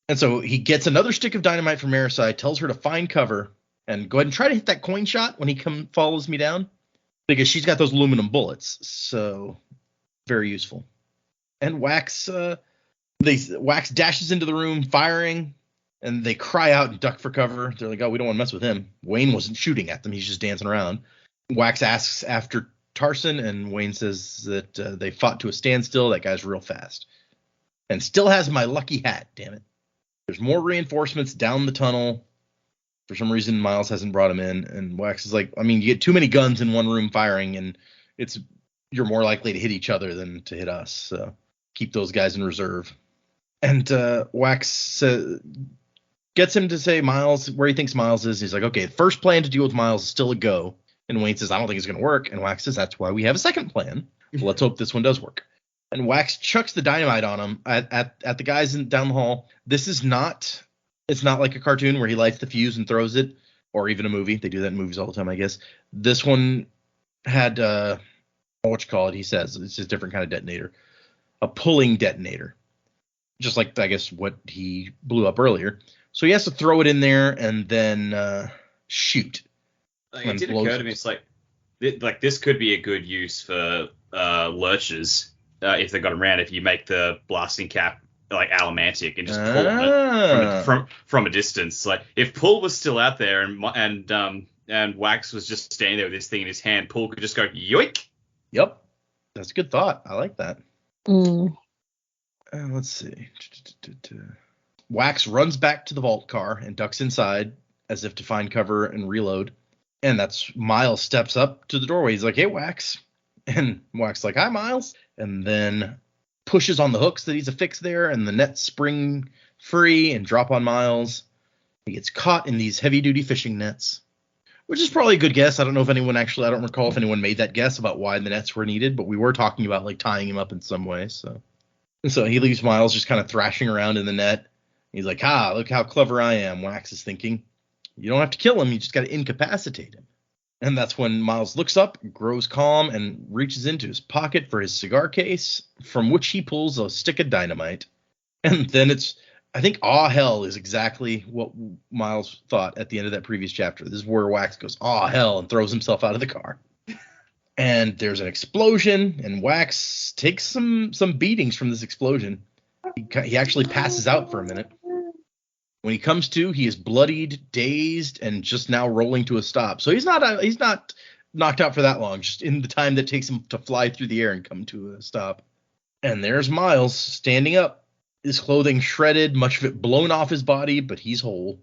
And so he gets another stick of dynamite from Marasi, tells her to find cover and go ahead and try to hit that coin shot when he follows me down, because she's got those aluminum bullets. So very useful. And Wax dashes into the room firing, and they cry out and duck for cover. They're like, oh, we don't want to mess with him. Wayne wasn't shooting at them. He's just dancing around. Wax asks after Tarson, and Wayne says that they fought to a standstill. That guy's real fast. And still has my lucky hat, damn it. There's more reinforcements down the tunnel. For some reason, Miles hasn't brought him in. And Wax is like, I mean, you get too many guns in one room firing, and you're more likely to hit each other than to hit us. So keep those guys in reserve. And Wax gets him to say Miles, where he thinks Miles is. He's like, okay, the first plan to deal with Miles is still a go. And Wayne says, I don't think it's going to work. And Wax says, that's why we have a second plan. So let's hope this one does work. And Wax chucks the dynamite on him at the guys down the hall. It's not like a cartoon where he lights the fuse and throws it, or even a movie. They do that in movies all the time, I guess. This one had, he says, it's a different kind of detonator. A pulling detonator. Just like, I guess, what he blew up earlier. So he has to throw it in there and then shoot. It did occur to me, it's like this could be a good use for lurchers if they got around. If you make the blasting cap like Alamantic and just pull on it from a distance. Like if Pull was still out there and Wax was just standing there with this thing in his hand, Pull could just go yoink. Yep, that's a good thought. I like that. Let's see. Wax runs back to the vault car and ducks inside as if to find cover and reload. And that's Miles steps up to the doorway. He's like, hey, Wax. And Wax is like, hi, Miles. And then pushes on the hooks that he's affixed there, and the nets spring free and drop on Miles. He gets caught in these heavy-duty fishing nets, Which is probably a good guess. I don't recall if anyone made that guess about why the nets were needed, but we were talking about like tying him up in some way. So he leaves Miles just kind of thrashing around in the net. He's like, look how clever I am, Wax is thinking. You don't have to kill him, you just got to incapacitate him. And that's when Miles looks up, grows calm, and reaches into his pocket for his cigar case, from which he pulls a stick of dynamite. And then I think hell is exactly what Miles thought at the end of that previous chapter. This is where Wax goes, hell, and throws himself out of the car. And there's an explosion, and Wax takes some beatings from this explosion. He actually passes out for a minute. When he comes to, he is bloodied, dazed, and just now rolling to a stop. So he's not knocked out for that long, just in the time that takes him to fly through the air and come to a stop. And there's Miles standing up, his clothing shredded, much of it blown off his body, but he's whole.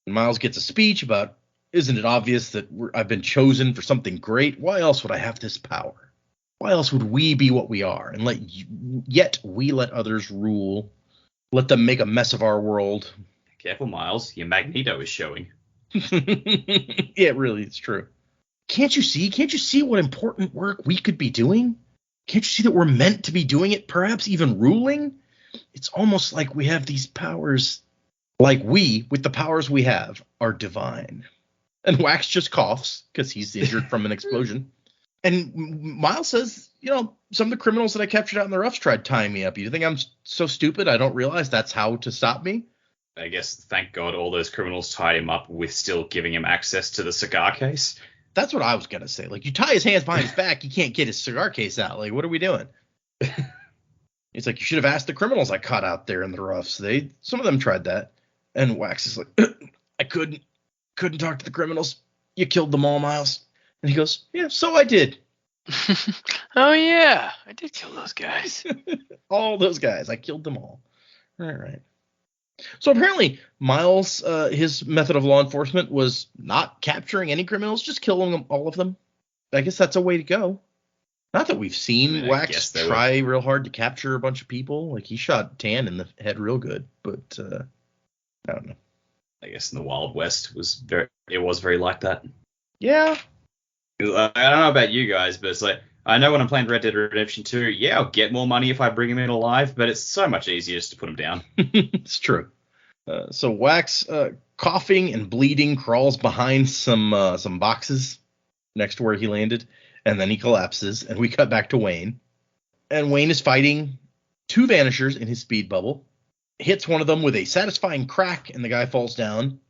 And Miles gets a speech about, isn't it obvious that I've been chosen for something great? Why else would I have this power? Why else would we be what we are? And yet we let others rule. Let them make a mess of our world. Careful, Miles. Your Magneto is showing. Yeah, really, it's true. Can't you see what important work we could be doing? Can't you see that we're meant to be doing it, perhaps even ruling? It's almost like we have these powers, like we, with the powers we have, are divine. And Wax just coughs, because he's injured from an explosion. And Miles says, some of the criminals that I captured out in the roughs tried tying me up. You think I'm so stupid I don't realize that's how to stop me? I guess, thank God, all those criminals tied him up with still giving him access to the cigar case. That's what I was going to say. Like, you tie his hands behind his back, he can't get his cigar case out. Like, what are we doing? It's like, you should have asked the criminals I caught out there in the roughs. Some of them tried that. And Wax is like, I couldn't talk to the criminals. You killed them all, Miles. And he goes, yeah, so I did. Oh, yeah, I did kill those guys. All those guys. I killed them all. All right. So apparently Miles, his method of law enforcement was not capturing any criminals, just killing all of them. I guess that's a way to go. Not that we've seen Wax try real hard to capture a bunch of people. Like, he shot Tan in the head real good, but I don't know. I guess in the Wild West it was very like that. Yeah. I don't know about you guys, but it's like, I know when I'm playing Red Dead Redemption 2, yeah, I'll get more money if I bring him in alive, but it's so much easier just to put him down. It's true. So Wax, coughing and bleeding, crawls behind some boxes next to where he landed, and then he collapses, and we cut back to Wayne. And Wayne is fighting two Vanishers in his speed bubble, hits one of them with a satisfying crack, and the guy falls down.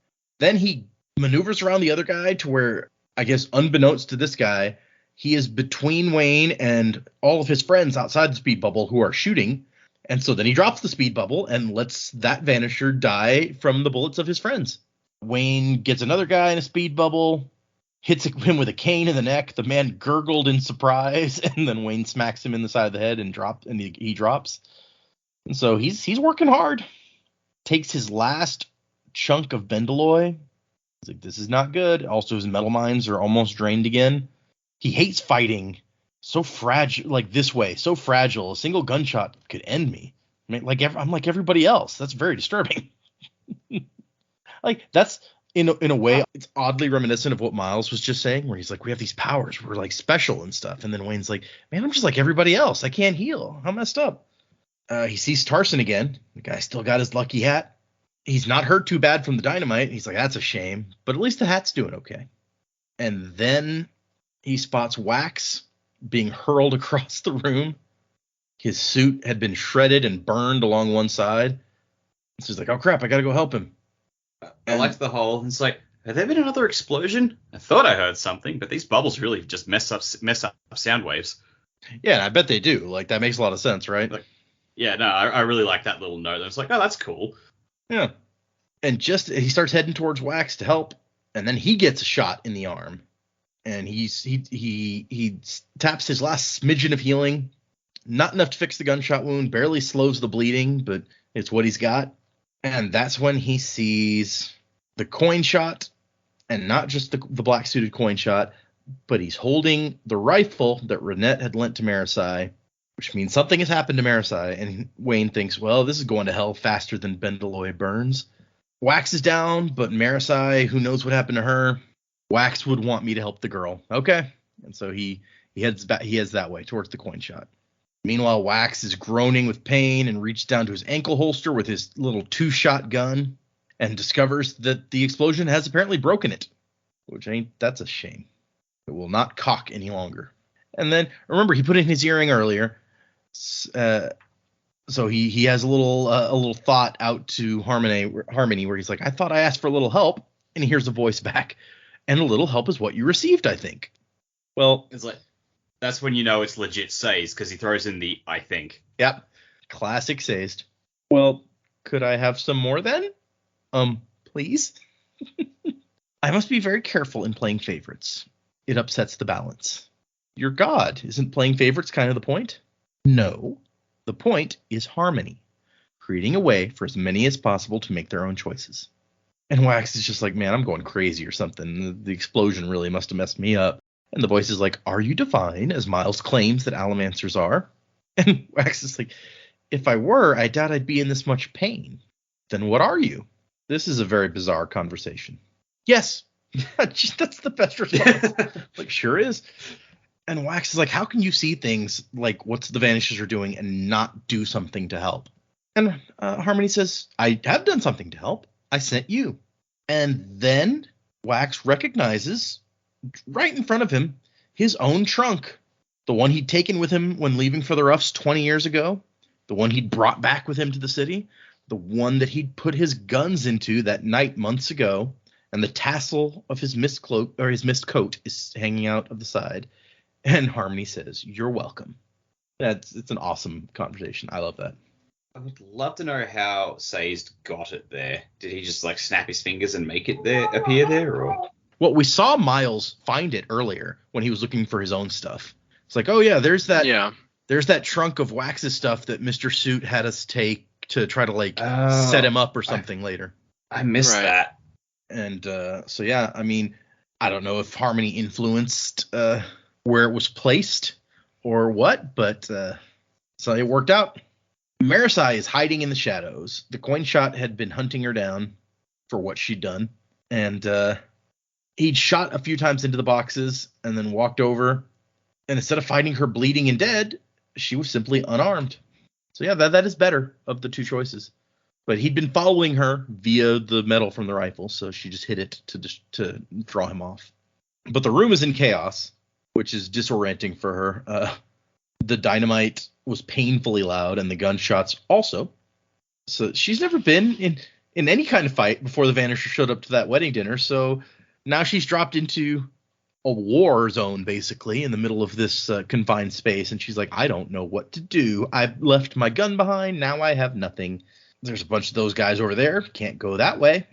Then he maneuvers around the other guy to where, I guess unbeknownst to this guy, he is between Wayne and all of his friends outside the speed bubble who are shooting. And so then he drops the speed bubble and lets that Vanisher die from the bullets of his friends. Wayne gets another guy in a speed bubble, hits him with a cane in the neck. The man gurgled in surprise, and then Wayne smacks him in the side of the head and he drops. And so he's working hard. Takes his last chunk of Bendeloy. He's like, this is not good. Also, his metal mines are almost drained again. He hates fighting. So fragile, like this way, so fragile. A single gunshot could end me. I mean, I'm like everybody else. That's very disturbing. Like, that's in a way, it's oddly reminiscent of what Miles was just saying, where he's like, we have these powers, we're like special and stuff. And then Wayne's like, man, I'm just like everybody else. I can't heal. How messed up. He sees Tarson again. The guy still got his lucky hat. He's not hurt too bad from the dynamite. He's like, that's a shame, but at least the hat's doing okay. And then he spots Wax being hurled across the room. His suit had been shredded and burned along one side. So he's like, oh crap, I gotta go help him. I liked the whole, it's like, have there been another explosion? I thought I heard something, but these bubbles really just mess up sound waves. Yeah, and I bet they do. Like, that makes a lot of sense, right? Like, yeah, no, I really like that little note. It's like, oh, that's cool. Yeah. And just he starts heading towards Wax to help, and then he gets a shot in the arm. And he taps his last smidgen of healing. Not enough to fix the gunshot wound, barely slows the bleeding, but it's what he's got. And that's when he sees the coin shot, and not just the black suited coin shot, but he's holding the rifle that Renette had lent to Marasi, which means something has happened to Marasi. And Wayne thinks, well, this is going to hell faster than Bendeloy burns. Wax is down, but Marasi, who knows what happened to her, Wax would want me to help the girl. Okay. And so he heads that way towards the coin shot. Meanwhile, Wax is groaning with pain and reaches down to his ankle holster with his little 2-shot gun and discovers that the explosion has apparently broken it, that's a shame. It will not cock any longer. And then, remember, he put in his earring earlier, so he has a little thought out to Harmony where he's like, I thought I asked for a little help, and he hears a voice back, and a little help is what you received, I think. Well, it's like, that's when you know it's legit Sayes, because he throws in the I think. Yep. Classic Sayes. Well, could I have some more then? Please? I must be very careful in playing favorites. It upsets the balance. Your god. Isn't playing favorites kind of the point? No. The point is harmony. Creating a way for as many as possible to make their own choices. And Wax is just like, man, I'm going crazy or something. The explosion really must have messed me up. And the voice is like, are you divine, as Miles claims that Allomancers are? And Wax is like, if I were, I doubt I'd be in this much pain. Then what are you? This is a very bizarre conversation. Yes. That's the best response. Like, sure is. And Wax is like, how can you see things like what the Vanishers are doing and not do something to help? And Harmony says, I have done something to help. I sent you. And then Wax recognizes right in front of him his own trunk. The one he'd taken with him when leaving for the Roughs 20 years ago. The one he'd brought back with him to the city. The one that he'd put his guns into that night months ago. And the tassel of his mist cloak or his mist coat is hanging out of the side. And Harmony says, "You're welcome." It's an awesome conversation. I love that. I would love to know how Sayes got it there. Did he just like snap his fingers and make it appear there, or? Well, we saw Miles find it earlier when he was looking for his own stuff. It's like, oh yeah, there's that trunk of Wax's stuff that Mr. Suit had us take to try to set him up or something later. I missed that. And so yeah, I mean, I don't know if Harmony influenced where it was placed or what, but so it worked out. Marasi is hiding in the shadows. The coin shot had been hunting her down for what she'd done, and he'd shot a few times into the boxes and then walked over, and instead of finding her bleeding and dead, she was simply unarmed. So yeah, that is better of the two choices. But he'd been following her via the metal from the rifle, so she just hit it to draw him off. But the room is in chaos, which is disorienting for her. The dynamite was painfully loud, and the gunshots also. So she's never been in any kind of fight before the Vanisher showed up to that wedding dinner, so now she's dropped into a war zone, basically, in the middle of this confined space, and she's like, I don't know what to do. I've left my gun behind, now I have nothing. There's a bunch of those guys over there. Can't go that way.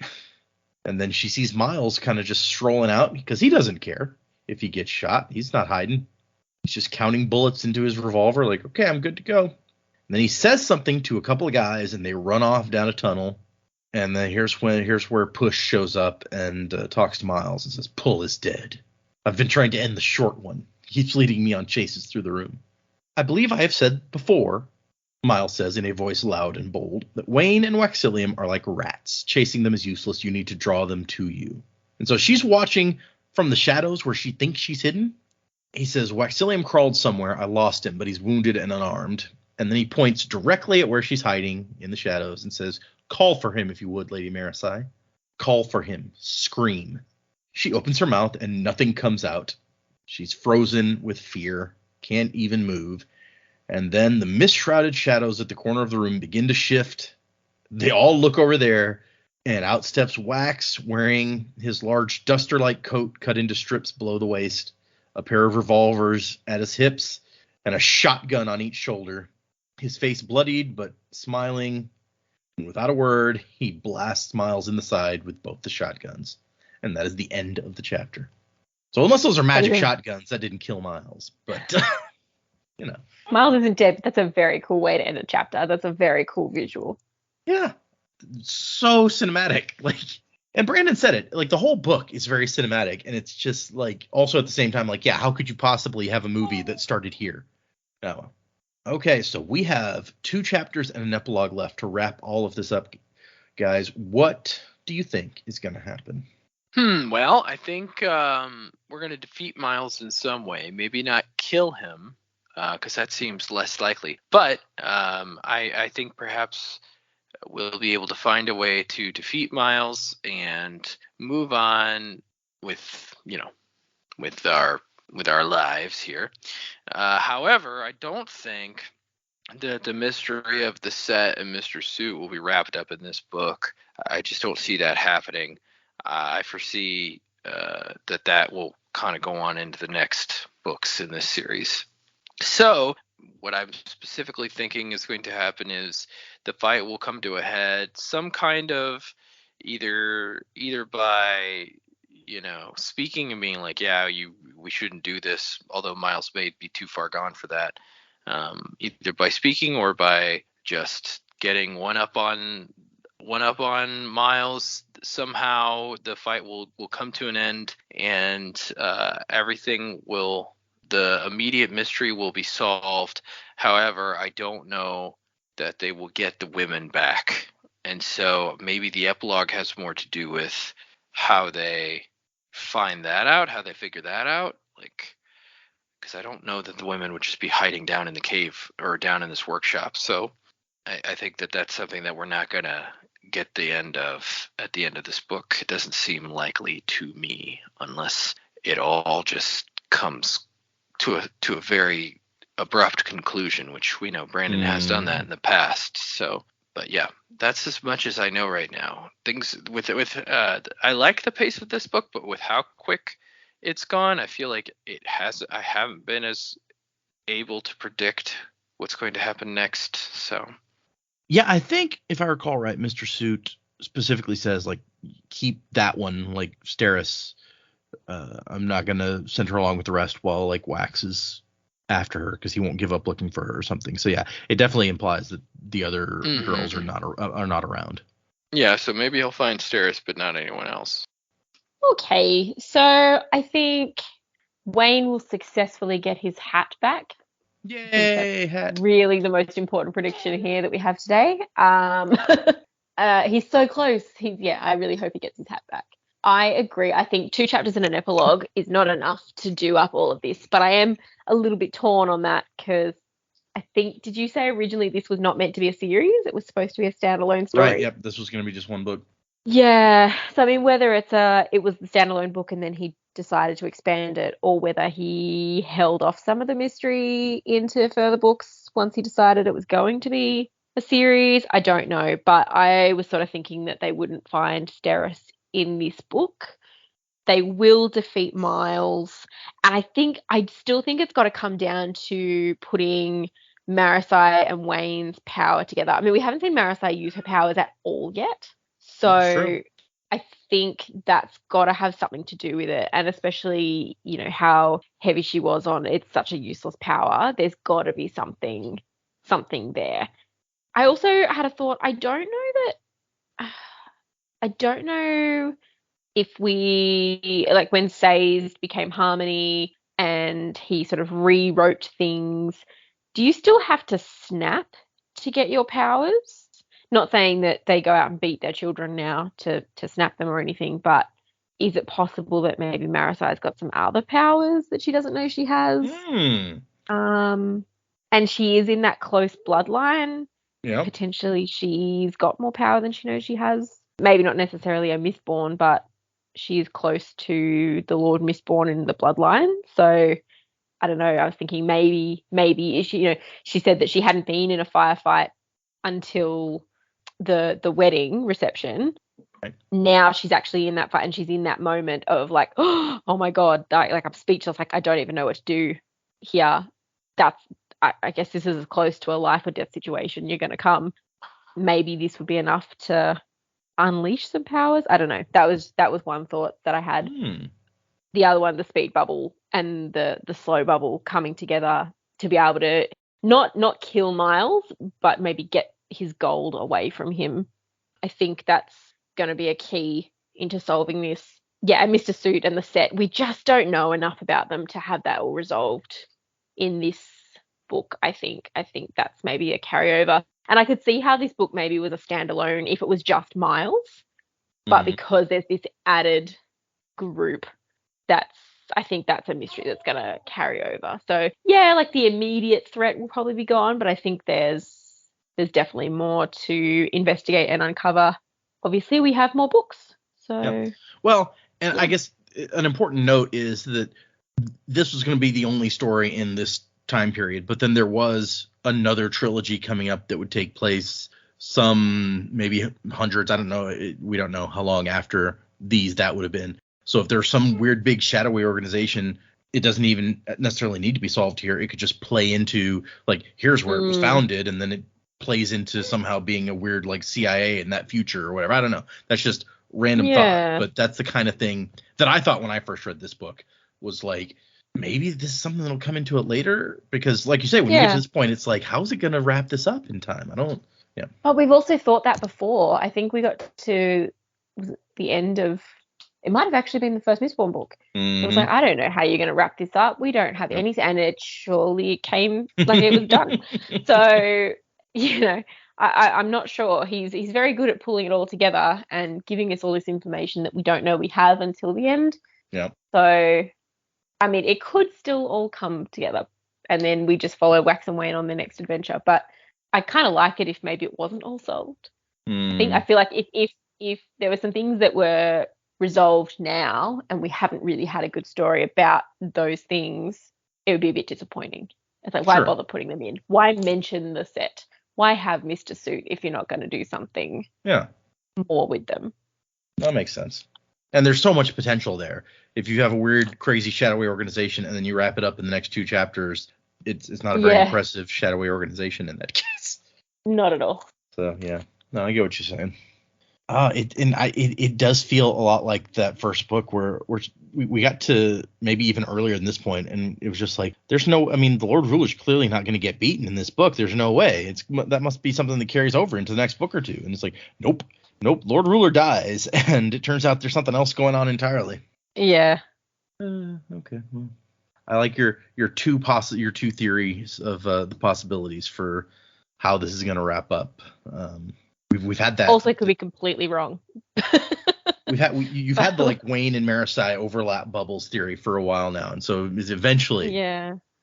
And then she sees Miles kind of just strolling out because he doesn't care if he gets shot. He's not hiding. He's just counting bullets into his revolver like, okay, I'm good to go. And then he says something to a couple of guys and they run off down a tunnel. And then here's where Push shows up and talks to Miles and says, Pull is dead. I've been trying to end the short one. He keeps leading me on chases through the room. I believe I have said before, Miles says in a voice loud and bold, that Wayne and Waxilium are like rats. Chasing them is useless. You need to draw them to you. And so she's watching from the shadows where she thinks she's hidden. He says, Waxilium crawled somewhere. I lost him, but he's wounded and unarmed. And then he points directly at where she's hiding in the shadows and says, call for him if you would, Lady Marasi. Call for him. Scream. She opens her mouth and nothing comes out. She's frozen with fear. Can't even move. And then the mist-shrouded shadows at the corner of the room begin to shift. They all look over there, and out steps Wax, wearing his large duster-like coat cut into strips below the waist, a pair of revolvers at his hips, and a shotgun on each shoulder. His face bloodied, but smiling, and without a word, he blasts Miles in the side with both the shotguns. And that is the end of the chapter. So unless those are magic shotguns, that didn't kill Miles, but... You know. Miles isn't dead, but that's a very cool way to end a chapter. That's a very cool visual. Yeah. So cinematic. And Brandon said it. The whole book is very cinematic, and it's just also at the same time, yeah, how could you possibly have a movie that started here? Oh. Okay, so we have 2 chapters and an epilogue left to wrap all of this up, guys. What do you think is going to happen? Well, I think we're going to defeat Miles in some way. Maybe not kill him, because that seems less likely. But I think perhaps we'll be able to find a way to defeat Miles and move on with, with our lives here. However, I don't think that the mystery of the set and Mr. Suit will be wrapped up in this book. I just don't see that happening. I foresee that will kind of go on into the next books in this series. So what I'm specifically thinking is going to happen is the fight will come to a head, some kind of either by speaking and being like, yeah, we shouldn't do this, although Miles may be too far gone for that. Either by speaking or by just getting one up on Miles. Somehow the fight will come to an end, and the immediate mystery will be solved. However, I don't know that they will get the women back, and so maybe the epilogue has more to do with how they find that out, how they figure that out, because I don't know that the women would just be hiding down in the cave or down in this workshop. So I think that that's something that we're not going to get at the end of this book. It doesn't seem likely to me, unless it all just comes to a very abrupt conclusion, which we know Brandon has done that in the past. So, but yeah, that's as much as I know right now. Things I like the pace of this book, but with how quick it's gone, I feel like I haven't been as able to predict what's going to happen next. So Yeah, I think if I recall right, Mr. Suit specifically says keep that one Steris. I'm not gonna send her along with the rest while Wax is after her, because he won't give up looking for her or something. So yeah, it definitely implies that the other girls are not around. Yeah, so maybe he'll find Steris, but not anyone else. Okay, so I think Wayne will successfully get his hat back. Yay, hat. Really the most important prediction here that we have today. He's so close. I really hope he gets his hat back. I agree. I think 2 chapters and an epilogue is not enough to do up all of this, but I am a little bit torn on that, because I think, did you say originally this was not meant to be a series? It was supposed to be a standalone story? Right, yep, this was going to be just one book. Yeah, so I mean, whether it was the standalone book and then he decided to expand it, or whether he held off some of the mystery into further books once he decided it was going to be a series, I don't know. But I was sort of thinking that they wouldn't find Steris in this book. They will defeat Miles, and I still think it's got to come down to putting Marasi and Wayne's power together. I mean, we haven't seen Marasi use her powers at all yet. So I think that's got to have something to do with it. And especially, how heavy she was on, it's such a useless power. There's got to be something there. I also had a thought. I don't know if we, when Sazed became Harmony and he sort of rewrote things, do you still have to snap to get your powers? Not saying that they go out and beat their children now to snap them or anything, but is it possible that maybe Marasi's got some other powers that she doesn't know she has? And she is in that close bloodline. Yeah. Potentially she's got more power than she knows she has. Maybe not necessarily a Mistborn, but she is close to the Lord Mistborn in the bloodline. So I don't know. I was thinking maybe she said that she hadn't been in a firefight until the wedding reception. Right. Now she's actually in that fight, and she's in that moment of oh my god, I'm speechless. I don't even know what to do here. I guess this is as close to a life or death situation you're going to come. Maybe this would be enough to unleash some powers. I don't know. That was one thought that I had. The other one, the speed bubble and the slow bubble coming together to be able to not kill Miles, but maybe get his gold away from him. I think that's going to be a key into solving this. Yeah, and Mr. Suit and the set, we just don't know enough about them to have that all resolved in this book. I think that's maybe a carryover. And I could see how this book maybe was a standalone if it was just Miles. But because there's this added group, I think that's a mystery that's going to carry over. So like the immediate threat will probably be gone, but I think there's definitely more to investigate and uncover. Obviously, we have more books. So Well, and I guess an important note is that this was going to be the only story in this time period, but then there was another trilogy coming up that would take place some maybe hundreds, I don't know, we don't know how long after these that would have been. So if there's some weird big shadowy organization, it doesn't even necessarily need to be solved here. It could just play into like, here's where it was founded, and then it plays into somehow being a weird like CIA in that future or whatever. I don't know. That's just random thought, but that's the kind of thing that I thought when I first read this book was like, maybe this is something that'll come into it later, because like you say, when you get to this point, it's like, how's it going to wrap this up in time? I don't. But we've also thought that before. I think we got to the end of, it might have actually been the first Mistborn book. It was like, I don't know how you're going to wrap this up. We don't have anything. And it surely came like it was done. So, I'm not sure. He's very good at pulling it all together and giving us all this information that we don't know we have until the end. Yeah. So, I mean, it could still all come together, and then we just follow Wax and Wayne on the next adventure. But I kind of like it if maybe it wasn't all solved. I feel like if there were some things that were resolved now and we haven't really had a good story about those things, it would be a bit disappointing. It's like, why bother putting them in? Why mention the set? Why have Mr. Suit if you're not going to do something more with them? That makes sense. And there's so much potential there. If you have a weird, crazy, shadowy organization and then you wrap it up in the next 2 chapters, it's not a very impressive shadowy organization in that case. Not at all. So, yeah. No, I get what you're saying. It does feel a lot like that first book where we got to maybe even earlier than this point, and it was just like, the Lord Ruler's clearly not going to get beaten in this book. There's no way. That must be something that carries over into the next book or two. And it's like, nope, Lord Ruler dies, and it turns out there's something else going on entirely. Yeah. Okay. Well, I like your two theories of the possibilities for how this is going to wrap up. We've had that. Also, could be completely wrong. You've had the like Wayne and Marasi overlap bubbles theory for a while now, and so eventually,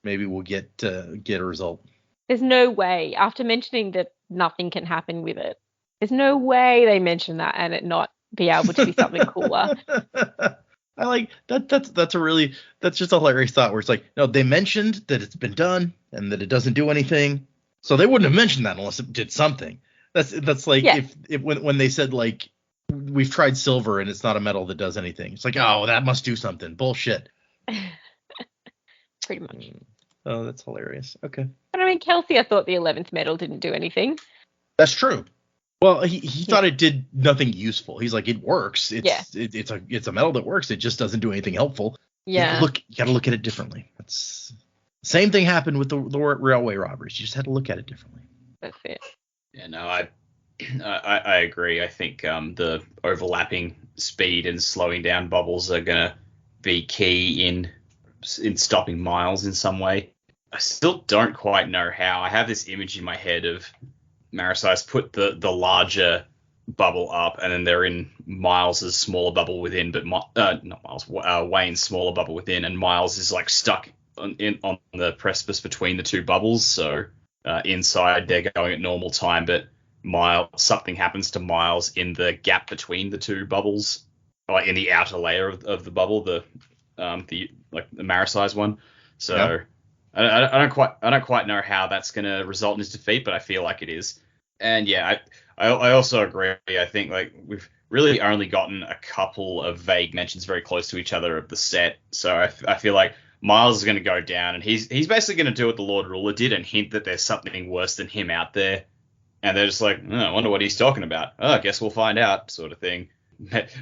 maybe we'll get a result. There's no way, after mentioning that nothing can happen with it, there's no way they mention that and it not be able to be something cooler. I like that. That's just a hilarious thought where it's like, no, they mentioned that it's been done and that it doesn't do anything, so they wouldn't have mentioned that unless it did something. That's like if when they said like, we've tried silver and it's not a metal that does anything. It's like, oh, that must do something. Bullshit. Pretty much. Oh, that's hilarious. Okay. But I mean, Kelsey, I thought the 11th metal didn't do anything. That's true. Well, he thought it did nothing useful. He's like, it works. It's a metal that works. It just doesn't do anything helpful. Yeah. You got to look at it differently. That's same thing happened with the railway robberies. You just had to look at it differently. That's it. Yeah, no, I agree. I think the overlapping speed and slowing down bubbles are going to be key in stopping Miles in some way. I still don't quite know how. I have this image in my head of Marasi's put the larger bubble up, and then they're in Miles's smaller bubble within, but not Miles, Wayne's smaller bubble within, and Miles is like stuck on the precipice between the two bubbles. So inside they're going at normal time, but something happens to Miles in the gap between the two bubbles, like in the outer layer of the bubble, the Marasi's one. So. Yeah. I don't quite know how that's going to result in his defeat, but I feel like it is. And yeah, I also agree. I think like we've really only gotten a couple of vague mentions very close to each other of the set. So I feel like Miles is going to go down, and he's basically going to do what the Lord Ruler did and hint that there's something worse than him out there. And they're just like, I wonder what he's talking about. Oh, I guess we'll find out, sort of thing.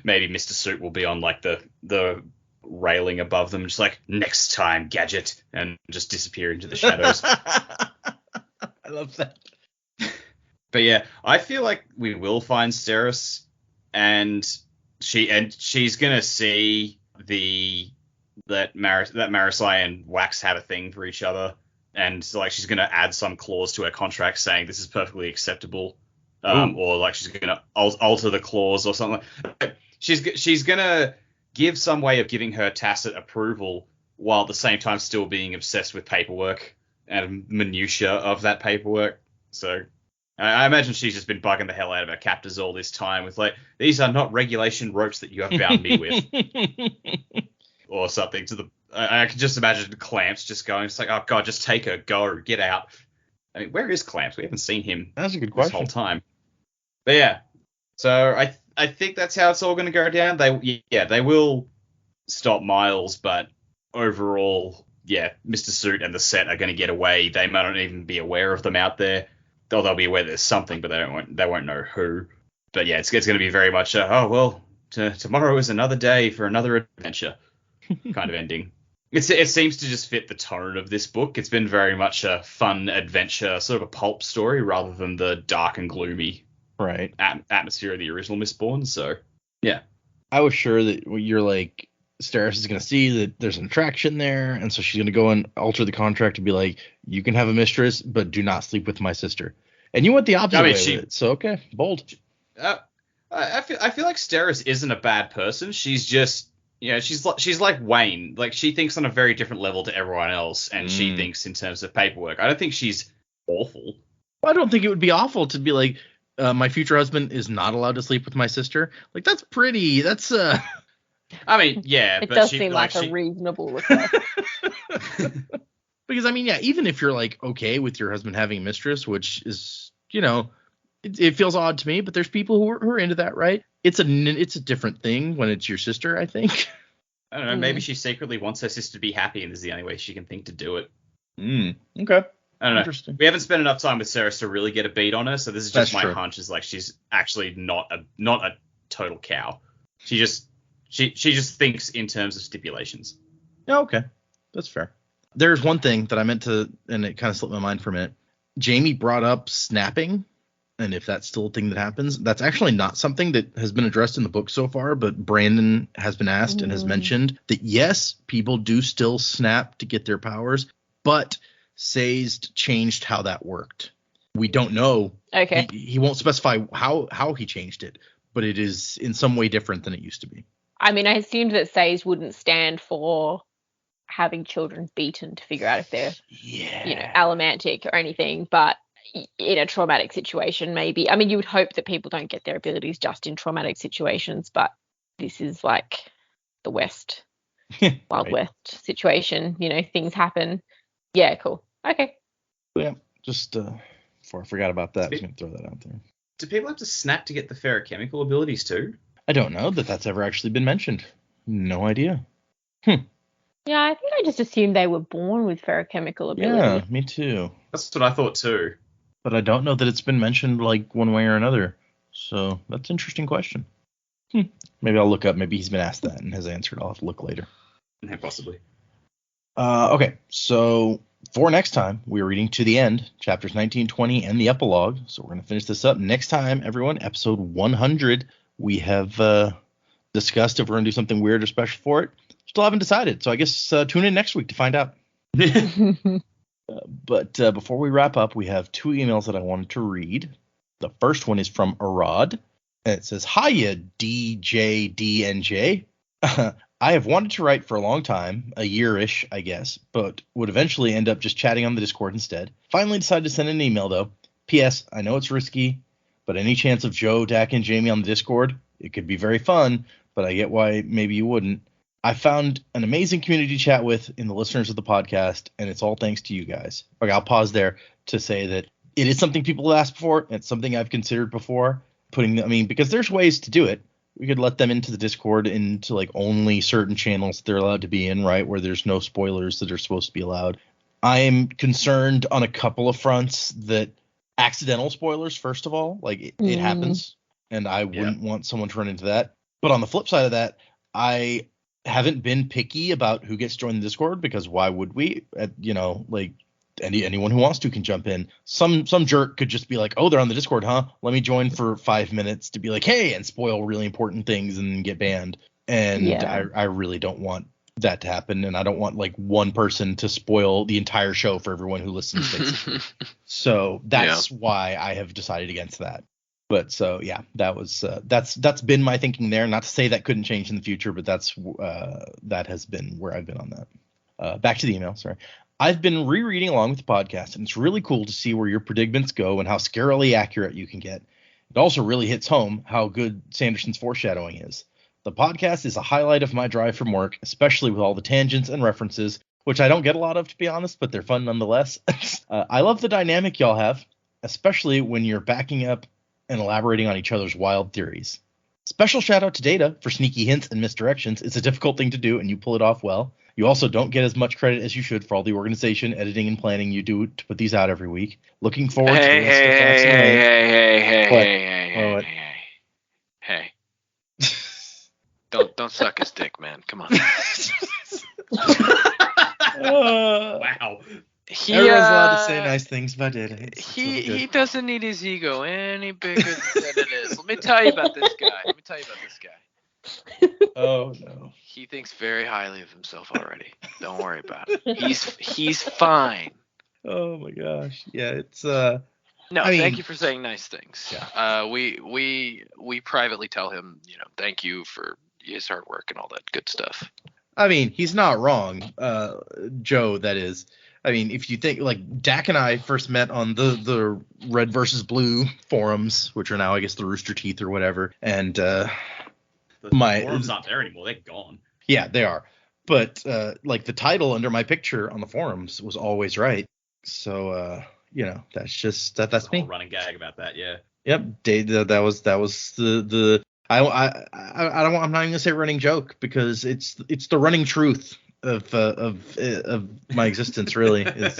Maybe Mr. Suit will be on like the railing above them, just like, next time, Gadget, and just disappear into the shadows. I love that. But yeah, I feel like we will find Steris, and she's gonna see that Marasi and Wax have a thing for each other, and like she's gonna add some clause to her contract saying this is perfectly acceptable, or like she's gonna alter the clause or something. She's gonna give some way of giving her tacit approval while at the same time still being obsessed with paperwork and minutiae of that paperwork. So I imagine she's just been bugging the hell out of her captors all this time with like, these are not regulation ropes that you have bound me with. Or something to the... I can just imagine Clamps just going, it's like, oh god, just take her, go, get out. I mean, where is Clamps? We haven't seen him That's a good this question. whole time. But yeah, so I think that's how it's all going to go down. They will stop Miles, but overall, yeah, Mr. Suit and the set are going to get away. They might not even be aware of them out there. They'll be aware there's something, but they won't know who. But yeah, it's going to be very much tomorrow is another day for another adventure kind of ending. It seems to just fit the tone of this book. It's been very much a fun adventure, sort of a pulp story, rather than the dark and gloomy atmosphere of the original Mistborn. So, yeah. I was sure that you're like, Steris is going to see that there's an attraction there, and so she's going to go and alter the contract to be like, you can have a mistress, but do not sleep with my sister. And you went the opposite way with it. So, okay, bold. I feel like Steris isn't a bad person. She's just... Yeah, she's like Wayne. Like, she thinks on a very different level to everyone else, and she thinks in terms of paperwork. I don't think she's awful. I don't think it would be awful to be like, my future husband is not allowed to sleep with my sister. Like, that's pretty. That's I mean, yeah, it but does she, seem like a reasonable request. Because I mean, yeah, even if you're like okay with your husband having a mistress, which is, you know, it feels odd to me, but there's people who are into that, right? It's a different thing when it's your sister, I think. I don't know. Maybe she secretly wants her sister to be happy, and this is the only way she can think to do it. Okay. I don't know. Interesting. We haven't spent enough time with Ceres to really get a beat on her, so this is just my hunch. Is like she's actually not a total cow. She just thinks in terms of stipulations. Oh, okay, that's fair. There's one thing that I meant to, and it kind of slipped my mind for a minute. Jamie brought up snapping. And if that's still a thing that happens, that's actually not something that has been addressed in the book so far. But Brandon has been asked and has mentioned that, yes, people do still snap to get their powers, but Sazed changed how that worked. We don't know. Okay. He won't specify how he changed it, but it is in some way different than it used to be. I mean, I assumed that Sazed wouldn't stand for having children beaten to figure out if they're, allomantic or anything, but in a traumatic situation, maybe. I mean, you would hope that people don't get their abilities just in traumatic situations, but this is like the West, Wild West situation. You know, things happen. Yeah, cool. Okay. Yeah, just before I forgot about that, I was going to throw that out there. Do people have to snap to get the ferrochemical abilities too? I don't know that that's ever actually been mentioned. No idea. Yeah, I think I just assumed they were born with ferrochemical ability. Yeah, me too. That's what I thought too. But I don't know that it's been mentioned like one way or another. So that's an interesting question. Maybe I'll look up. Maybe he's been asked that and has answered. I'll have to look later. Yeah, possibly. Okay, so for next time, we're reading to the end, chapters 19, 20, and the epilogue. So we're going to finish this up. Next time, everyone, episode 100, we have discussed if we're going to do something weird or special for it. Still haven't decided. So I guess tune in next week to find out. But before we wrap up, we have 2 emails that I wanted to read. The first one is from Arad, and it says, "Hiya, DJDNJ. I have wanted to write for a long time, a year-ish, I guess, but would eventually end up just chatting on the Discord instead. Finally decided to send an email, though. P.S. I know it's risky, but any chance of Joe, Dak, and Jamie on the Discord? It could be very fun, but I get why maybe you wouldn't. I found an amazing community to chat with in the listeners of the podcast, and it's all thanks to you guys." Okay, I'll pause there to say that it is something people have asked for, and it's something I've considered before. Because there's ways to do it. We could let them into the Discord into like only certain channels they're allowed to be in, right, where there's no spoilers that are supposed to be allowed. I am concerned on a couple of fronts that accidental spoilers, first of all, like it happens, and I wouldn't want someone to run into that. But on the flip side of that, I haven't been picky about who gets joined the Discord, because why would we? Anyone who wants to can jump in. Some jerk could just be like, "Oh, they're on the Discord, huh? Let me join for 5 minutes to be like, hey, and spoil really important things and get banned." And I really don't want that to happen, and I don't want like one person to spoil the entire show for everyone who listens, basically. So that's why I have decided against that. But so yeah, that's been my thinking there. Not to say that couldn't change in the future, but that has been where I've been on that. Back to the email. Sorry. I've been rereading along with the podcast, and it's really cool to see where your predicaments go and how scarily accurate you can get. It also really hits home how good Sanderson's foreshadowing is. The podcast is a highlight of my drive from work, especially with all the tangents and references, which I don't get a lot of, to be honest, but they're fun nonetheless. I love the dynamic y'all have, especially when you're backing up and elaborating on each other's wild theories. Special shout out to Data for sneaky hints and misdirections. It's a difficult thing to do, and you pull it off well. You also don't get as much credit as you should for all the organization, editing, and planning you do to put these out every week. Looking forward to the rest of Waxing Lane. Hey. Don't suck his dick, man. Come on. Wow. Everyone's allowed to say nice things about it. He doesn't need his ego any bigger than it is. Let me tell you about this guy. Oh no. He thinks very highly of himself already. Don't worry about it. He's fine. Oh my gosh. Yeah, it's No, I mean, thank you for saying nice things. Yeah. We privately tell him, thank you for his hard work and all that good stuff. I mean, he's not wrong. Joe, that is. I mean, if you think, like, Dak and I first met on the Red versus Blue forums, which are now, I guess, the Rooster Teeth or whatever. And The forums aren't there anymore. They're gone. Yeah, they are. But, like, the title under my picture on the forums was always right. So, that's just, that's There's a me. whole running gag about that, yeah. Yep, that was the I don't want, I'm not even gonna say running joke because it's the running truth of my existence, really. Is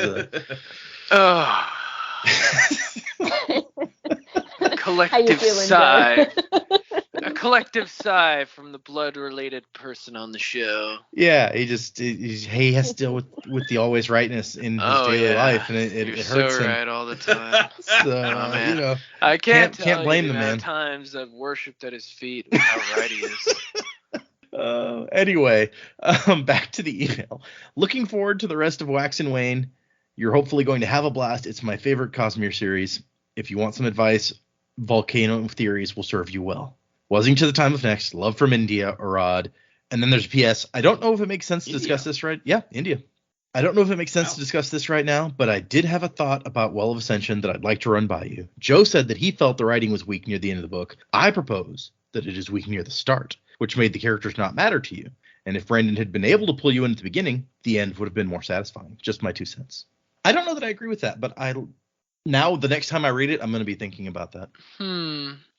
collective sigh. A collective sigh from the blood-related person on the show. Yeah, he has to deal with the always rightness in his daily life, and it hurts so him. right all the time. So I can't blame the man. Times I've worshipped at his feet with how right he is. Anyway, back to the email. Looking forward to the rest of Wax and Wane. You're hopefully going to have a blast. It's my favorite Cosmere series. If you want some advice, Volcano Theories will serve you well. Wasing to the time of next. Love from India, Arad. And then there's a PS. I don't know if it makes sense to discuss this right. Yeah, India. I don't know if it makes sense to discuss this right now, but I did have a thought about Well of Ascension that I'd like to run by you. Joe said that he felt the writing was weak near the end of the book. I propose that it is weak near the start, which made the characters not matter to you. And if Brandon had been able to pull you in at the beginning, the end would have been more satisfying. Just my 2 cents. I don't know that I agree with that, but now the next time I read it, I'm going to be thinking about that.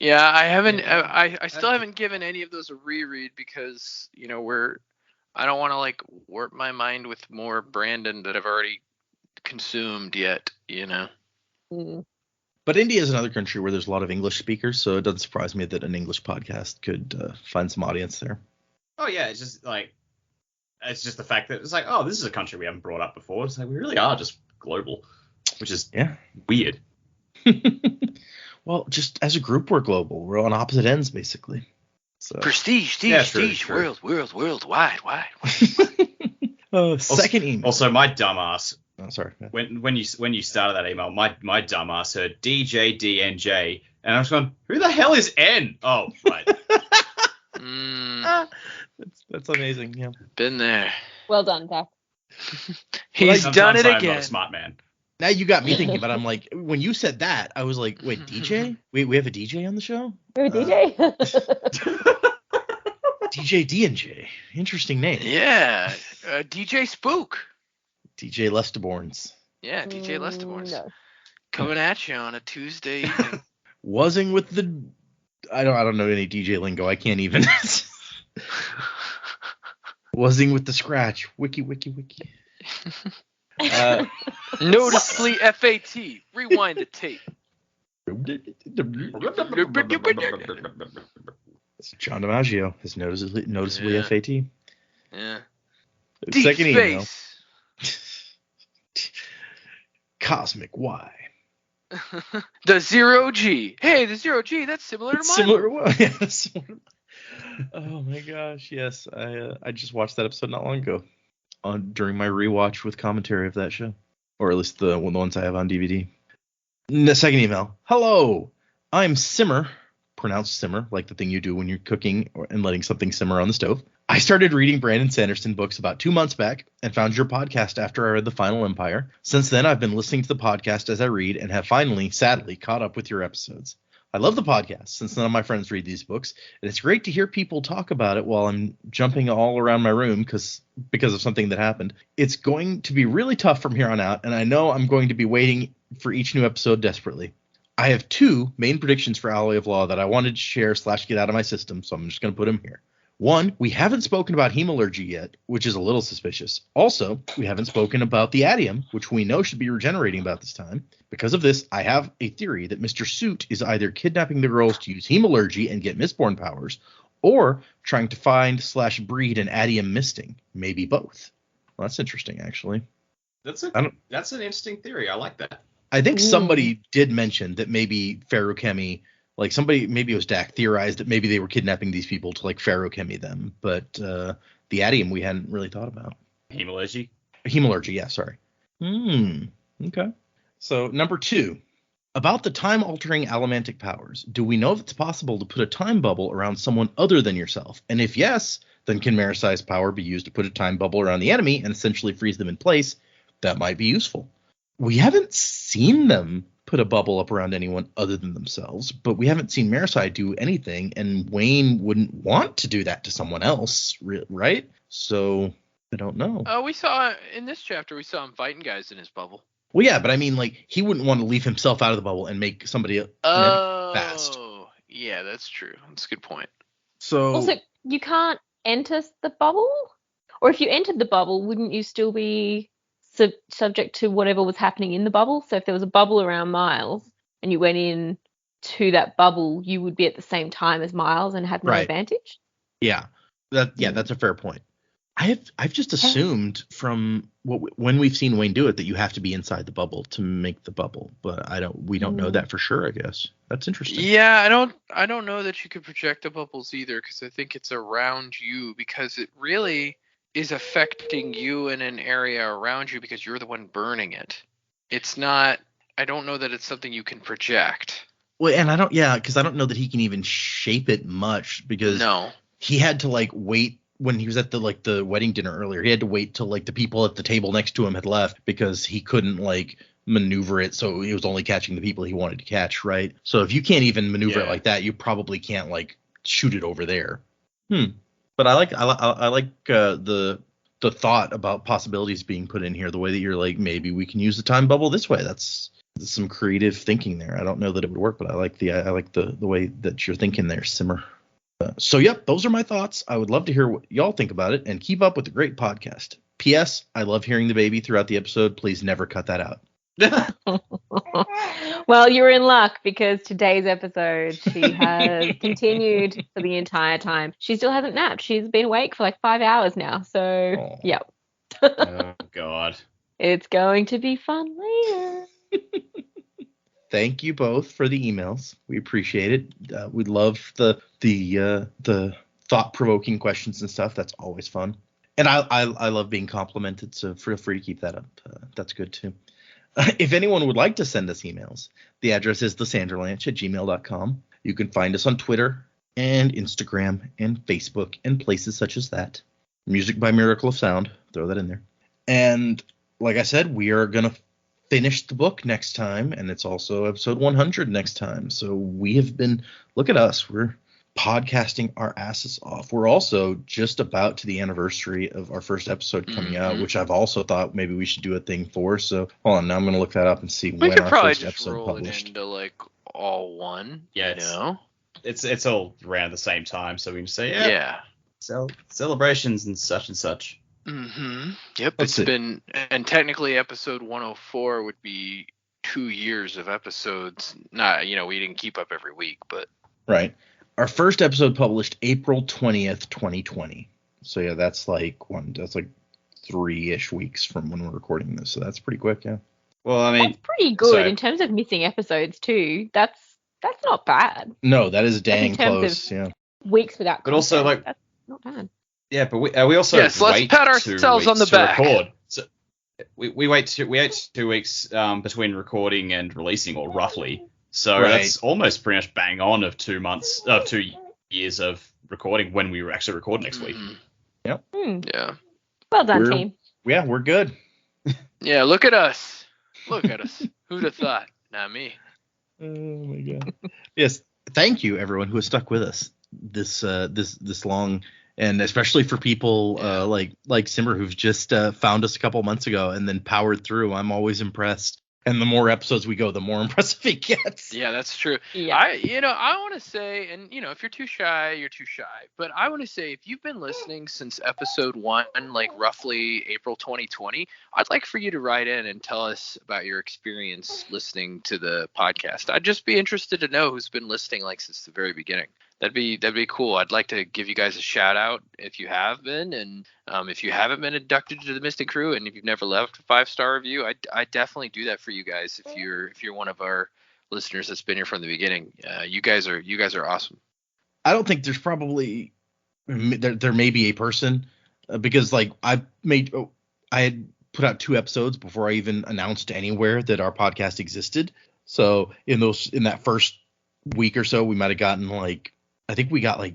Yeah, I haven't. I still haven't given any of those a reread because I don't want to warp my mind with more Brandon that I've already consumed yet. But India is another country where there's a lot of English speakers, so it doesn't surprise me that an English podcast could find some audience there. Oh yeah, it's just the fact that it's this is a country we haven't brought up before. It's like we really are just global, which is weird. Well, just as a group, we're global. We're on opposite ends, basically. So. Prestige, worldwide. Second email. Also, my dumbass. Oh, sorry. When you started that email, my dumbass heard DJDNJ, and I was going, who the hell is N? Oh, right. That's amazing. Yeah. Been there. Well done, Zach. He's done it again. I'm not a smart man. Now you got me thinking, but I'm like, when you said that, I was like, wait, DJ? We have a DJ on the show? We have a DJ? DJ D&J. Interesting name. Yeah. DJ Spook. DJ Lestaborns. Yeah, DJ Lestaborns. No. Coming at you on a Tuesday evening. Wasing with the... I don't know any DJ lingo. I can't even... Wasing with the scratch. Wiki. Noticeably FAT. Rewind the tape. John DiMaggio is noticeably FAT. Yeah. Deep Second space. Email. Cosmic Y. The 0G. Hey, the 0G. That's similar to mine. Similar to what? Yeah, similar. Oh my gosh, yes. I just watched that episode not long ago during my rewatch with commentary of that show. Or at least the ones I have on DVD. The second email. Hello. I'm Simmer, pronounced Simmer, like the thing you do when you're cooking and letting something simmer on the stove. I started reading Brandon Sanderson books about 2 months back and found your podcast after I read The Final Empire. Since then, I've been listening to the podcast as I read and have finally, sadly, caught up with your episodes. I love the podcast since none of my friends read these books, and it's great to hear people talk about it while I'm jumping all around my room because of something that happened. It's going to be really tough from here on out, and I know I'm going to be waiting for each new episode desperately. I have 2 main predictions for Alloy of Law that I wanted to share / get out of my system, so I'm just going to put them here. 1, we haven't spoken about hemalurgy yet, which is a little suspicious. Also, we haven't spoken about the adium, which we know should be regenerating about this time. Because of this, I have a theory that Mr. Suit is either kidnapping the girls to use hemalurgy and get Mistborn powers, or trying to find / breed an adium misting. Maybe both. Well, that's interesting, actually. That's an interesting theory. I like that. I think somebody did mention that maybe ferrochemy, like somebody, maybe it was Dak, theorized that maybe they were kidnapping these people to like ferrochemy them, but the adium we hadn't really thought about. Hemalurgy, yeah, sorry. Okay. So number 2, about the time-altering allomantic powers, do we know if it's possible to put a time bubble around someone other than yourself? And if yes, then can Marasi's power be used to put a time bubble around the enemy and essentially freeze them in place? That might be useful. We haven't seen them put a bubble up around anyone other than themselves, but we haven't seen Marasi do anything, and Wayne wouldn't want to do that to someone else, right? So I don't know. We saw in this chapter, we saw him fighting guys in his bubble. Well, yeah, but I mean, like, he wouldn't want to leave himself out of the bubble and make somebody fast. Oh, yeah, that's true. That's a good point. So Also, you can't enter the bubble? Or if you entered the bubble, wouldn't you still be subject to whatever was happening in the bubble? So if there was a bubble around Miles and you went in to that bubble, you would be at the same time as Miles and have no advantage? Yeah, that's a fair point. I've just assumed from when we've seen Wayne do it that you have to be inside the bubble to make the bubble, but we don't know that for sure. I guess that's interesting. Yeah, I don't know that you could project the bubbles either, because I think it's around you, because it really is affecting you in an area around you because you're the one burning it. It's not. I don't know that it's something you can project. Well, and because I don't know that he can even shape it much, because he had to like wait. When he was at the wedding dinner earlier, he had to wait till like the people at the table next to him had left because he couldn't like maneuver it, so he was only catching the people he wanted to catch, right? So if you can't even maneuver it like that, you probably can't like shoot it over there. But I like the thought about possibilities being put in here, the way that you're like, maybe we can use the time bubble this way. That's some creative thinking there. I don't know that it would work, but I like the way that you're thinking there, Simmer. So, yep, those are my thoughts. I would love to hear what y'all think about it, and keep up with the great podcast. P.S. I love hearing the baby throughout the episode. Please never cut that out. Well, you're in luck, because today's episode, she has continued for the entire time. She still hasn't napped. She's been awake for like 5 hours now. So, yep. Oh, God. It's going to be fun later. Thank you both for the emails. We appreciate it. We love the thought-provoking questions and stuff. That's always fun. And I love being complimented, so feel free to keep that up. That's good, too. If anyone would like to send us emails, the address is thesanderlanche@gmail.com. You can find us on Twitter and Instagram and Facebook and places such as that. Music by Miracle of Sound. Throw that in there. And like I said, we are going to finish the book next time, and it's also episode 100 next time. So we have been, look at us, we're podcasting our asses off. We're also just about to the anniversary of our first episode coming out, which I've also thought maybe we should do a thing for. So hold on, now I'm going to look that up and see when our first episode published. It into like all one. Yeah, it's all around the same time, so we can say celebrations and such and such. Yep, it's been, and technically episode 104 would be 2 years of episodes. Not, we didn't keep up every week, but right. Our first episode published April 20th, 2020. So yeah, that's like 3-ish weeks from when we're recording this. So that's pretty quick, yeah. Well, I mean, that's pretty good in terms of missing episodes too. That's not bad. No, that is dang close. Yeah. Weeks without content, but also like that's not bad. Yeah, but we also let's pat ourselves on the back. Record. So we wait 2 weeks between recording and releasing, or roughly. So Right. that's almost pretty much bang on of 2 years of recording when we were actually recording next week. Mhm. Hmm. Yeah. Well done, We're- team. Yeah, we're good. Yeah, look at us. Look at us. Who'd have thought? Not me. Oh my god. Yes, thank you everyone who has stuck with us this long, and especially for people Yeah. like Simmer who've just found us a couple months ago and then powered through. I'm always impressed. And the more episodes we go, the more impressive it gets. Yeah, that's true. Yeah. I want to say, and if you're too shy, you're too shy. But I want to say, if you've been listening since episode 1, like roughly April 2020, I'd like for you to write in and tell us about your experience listening to the podcast. I'd just be interested to know who's been listening like since the very beginning. That'd be cool. I'd like to give you guys a shout out if you have been, and if you haven't been inducted to the Mystic Crew, and if you've never left a 5-star review, I definitely do that for you guys. If you're one of our listeners that's been here from the beginning, you guys are awesome. I don't think there's probably there may be a person because like I had put out 2 episodes before I even announced anywhere that our podcast existed. So in that first week or so, we might have gotten I think we got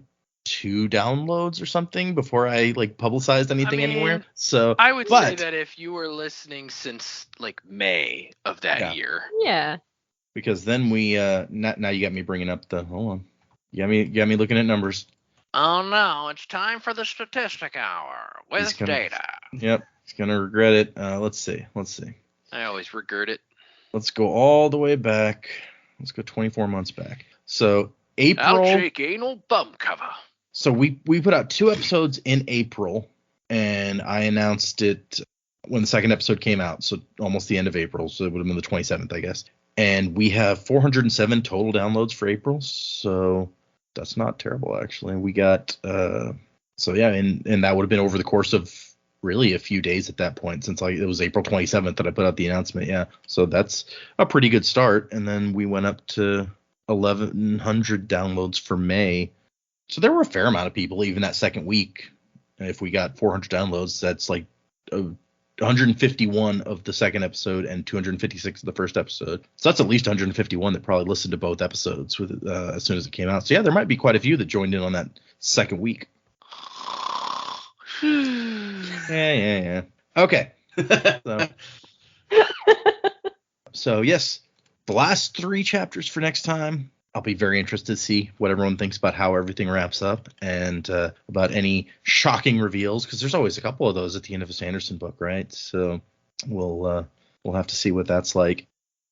2 downloads or something before I publicized anything anywhere. So I would say that if you were listening since May of that year. Yeah. Because then we now you got me bringing up hold on. You got me looking at numbers. Oh no, it's time for the statistic hour with data. Yep, he's gonna regret it. Let's see. I always regret it. Let's go all the way back. Let's go 24 months back. So April. I'll take anal bum cover. So we put out 2 episodes in April, and I announced it when the second episode came out, so almost the end of April. So it would have been the 27th, I guess. And we have 407 total downloads for April, so that's not terrible actually. We got and that would have been over the course of really a few days at that point, since it was April 27th that I put out the announcement. Yeah, so that's a pretty good start. And then we went up to 1,100 downloads for May. So there were a fair amount of people even that second week. And if we got 400 downloads, that's 151 of the second episode and 256 of the first episode. So that's at least 151 that probably listened to both episodes as soon as it came out. So yeah, there might be quite a few that joined in on that second week. Yeah. Okay. So yes, the last 3 chapters for next time. I'll be very interested to see what everyone thinks about how everything wraps up, and about any shocking reveals, because there's always a couple of those at the end of a Sanderson book, right? So we'll have to see what that's like.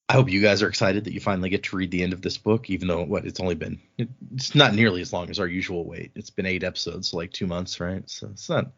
I hope you guys are excited that you finally get to read the end of this book, even though it's not nearly as long as our usual wait. It's been 8 episodes, so 2 months, right? So it's not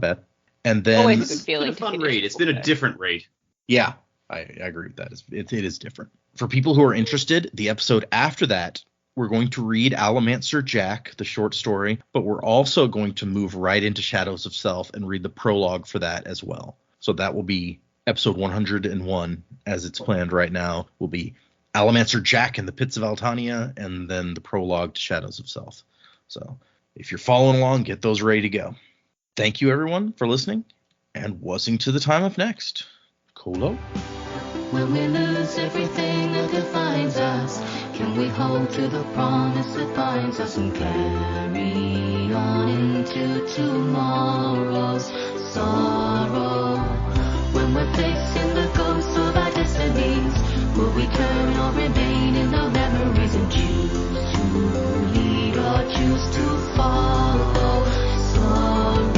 bad. And then Always a good feeling. It's been a fun read. It's been a different read. Yeah, I agree with that. It is different. For people who are interested, the episode after that, we're going to read Alamancer Jack, the short story, but we're also going to move right into Shadows of Self and read the prologue for that as well. So that will be episode 101, as it's planned right now, will be Alamancer Jack in the Pits of Altania, and then the prologue to Shadows of Self. So if you're following along, get those ready to go. Thank you, everyone, for listening, and wussing to the time of next. Colo? When we lose everything that defines us, can we hold to the promise that binds us and carry on into tomorrow's sorrow? When we're facing the ghosts of our destinies, will we turn or remain in the memories and choose to lead or choose to follow sorrow?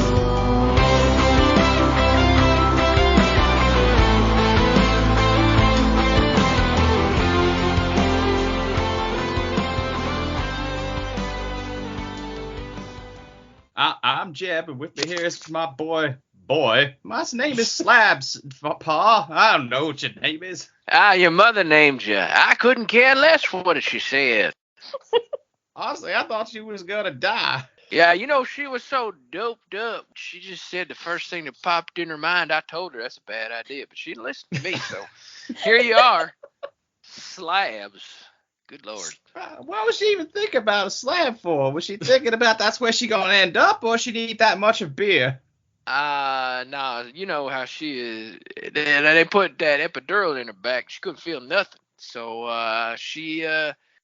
I'm Jeb, and with me here is my boy. My name is Slabs, Pa. I don't know what your name is. Your mother named you. I couldn't care less for what she said. Honestly, I thought she was gonna die. Yeah, she was so doped up. She just said the first thing that popped in her mind. I told her that's a bad idea, but she didn't listen to me, so here you are. Slabs. Good Lord. What was she even thinking about a slab for? Was she thinking about that's where she gonna end up, or she need that much of beer? Nah, you know how she is. They put that epidural in her back. She couldn't feel nothing. So she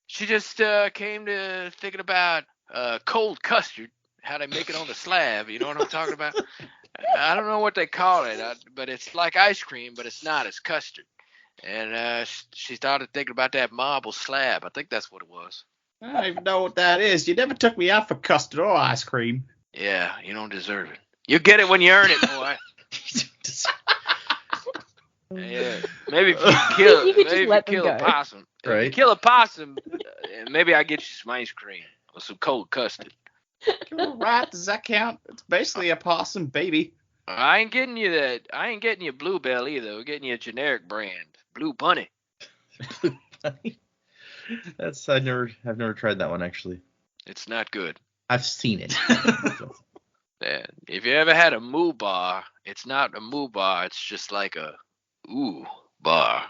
just came to thinking about cold custard, how they make it on the slab. You know what I'm talking about? I don't know what they call it, but it's like ice cream, but it's not. It's custard. And she started thinking about that marble slab. I think that's what it was. I don't even know what that is. You never took me out for custard or ice cream. Yeah, you don't deserve it. You get it when you earn it, boy. Yeah, maybe if you kill, You could just maybe if you let them kill a go. possum, if you Right. kill a possum, maybe I get you some ice cream or some cold custard. All right, does that count? It's basically a possum baby. I ain't getting you that. I ain't getting you Bluebell either. We're getting you a generic brand, Blue Bunny. That's I've never tried that one actually. It's not good. I've seen it. Yeah. If you ever had a moo bar, it's not a moo bar. It's just like a ooh bar.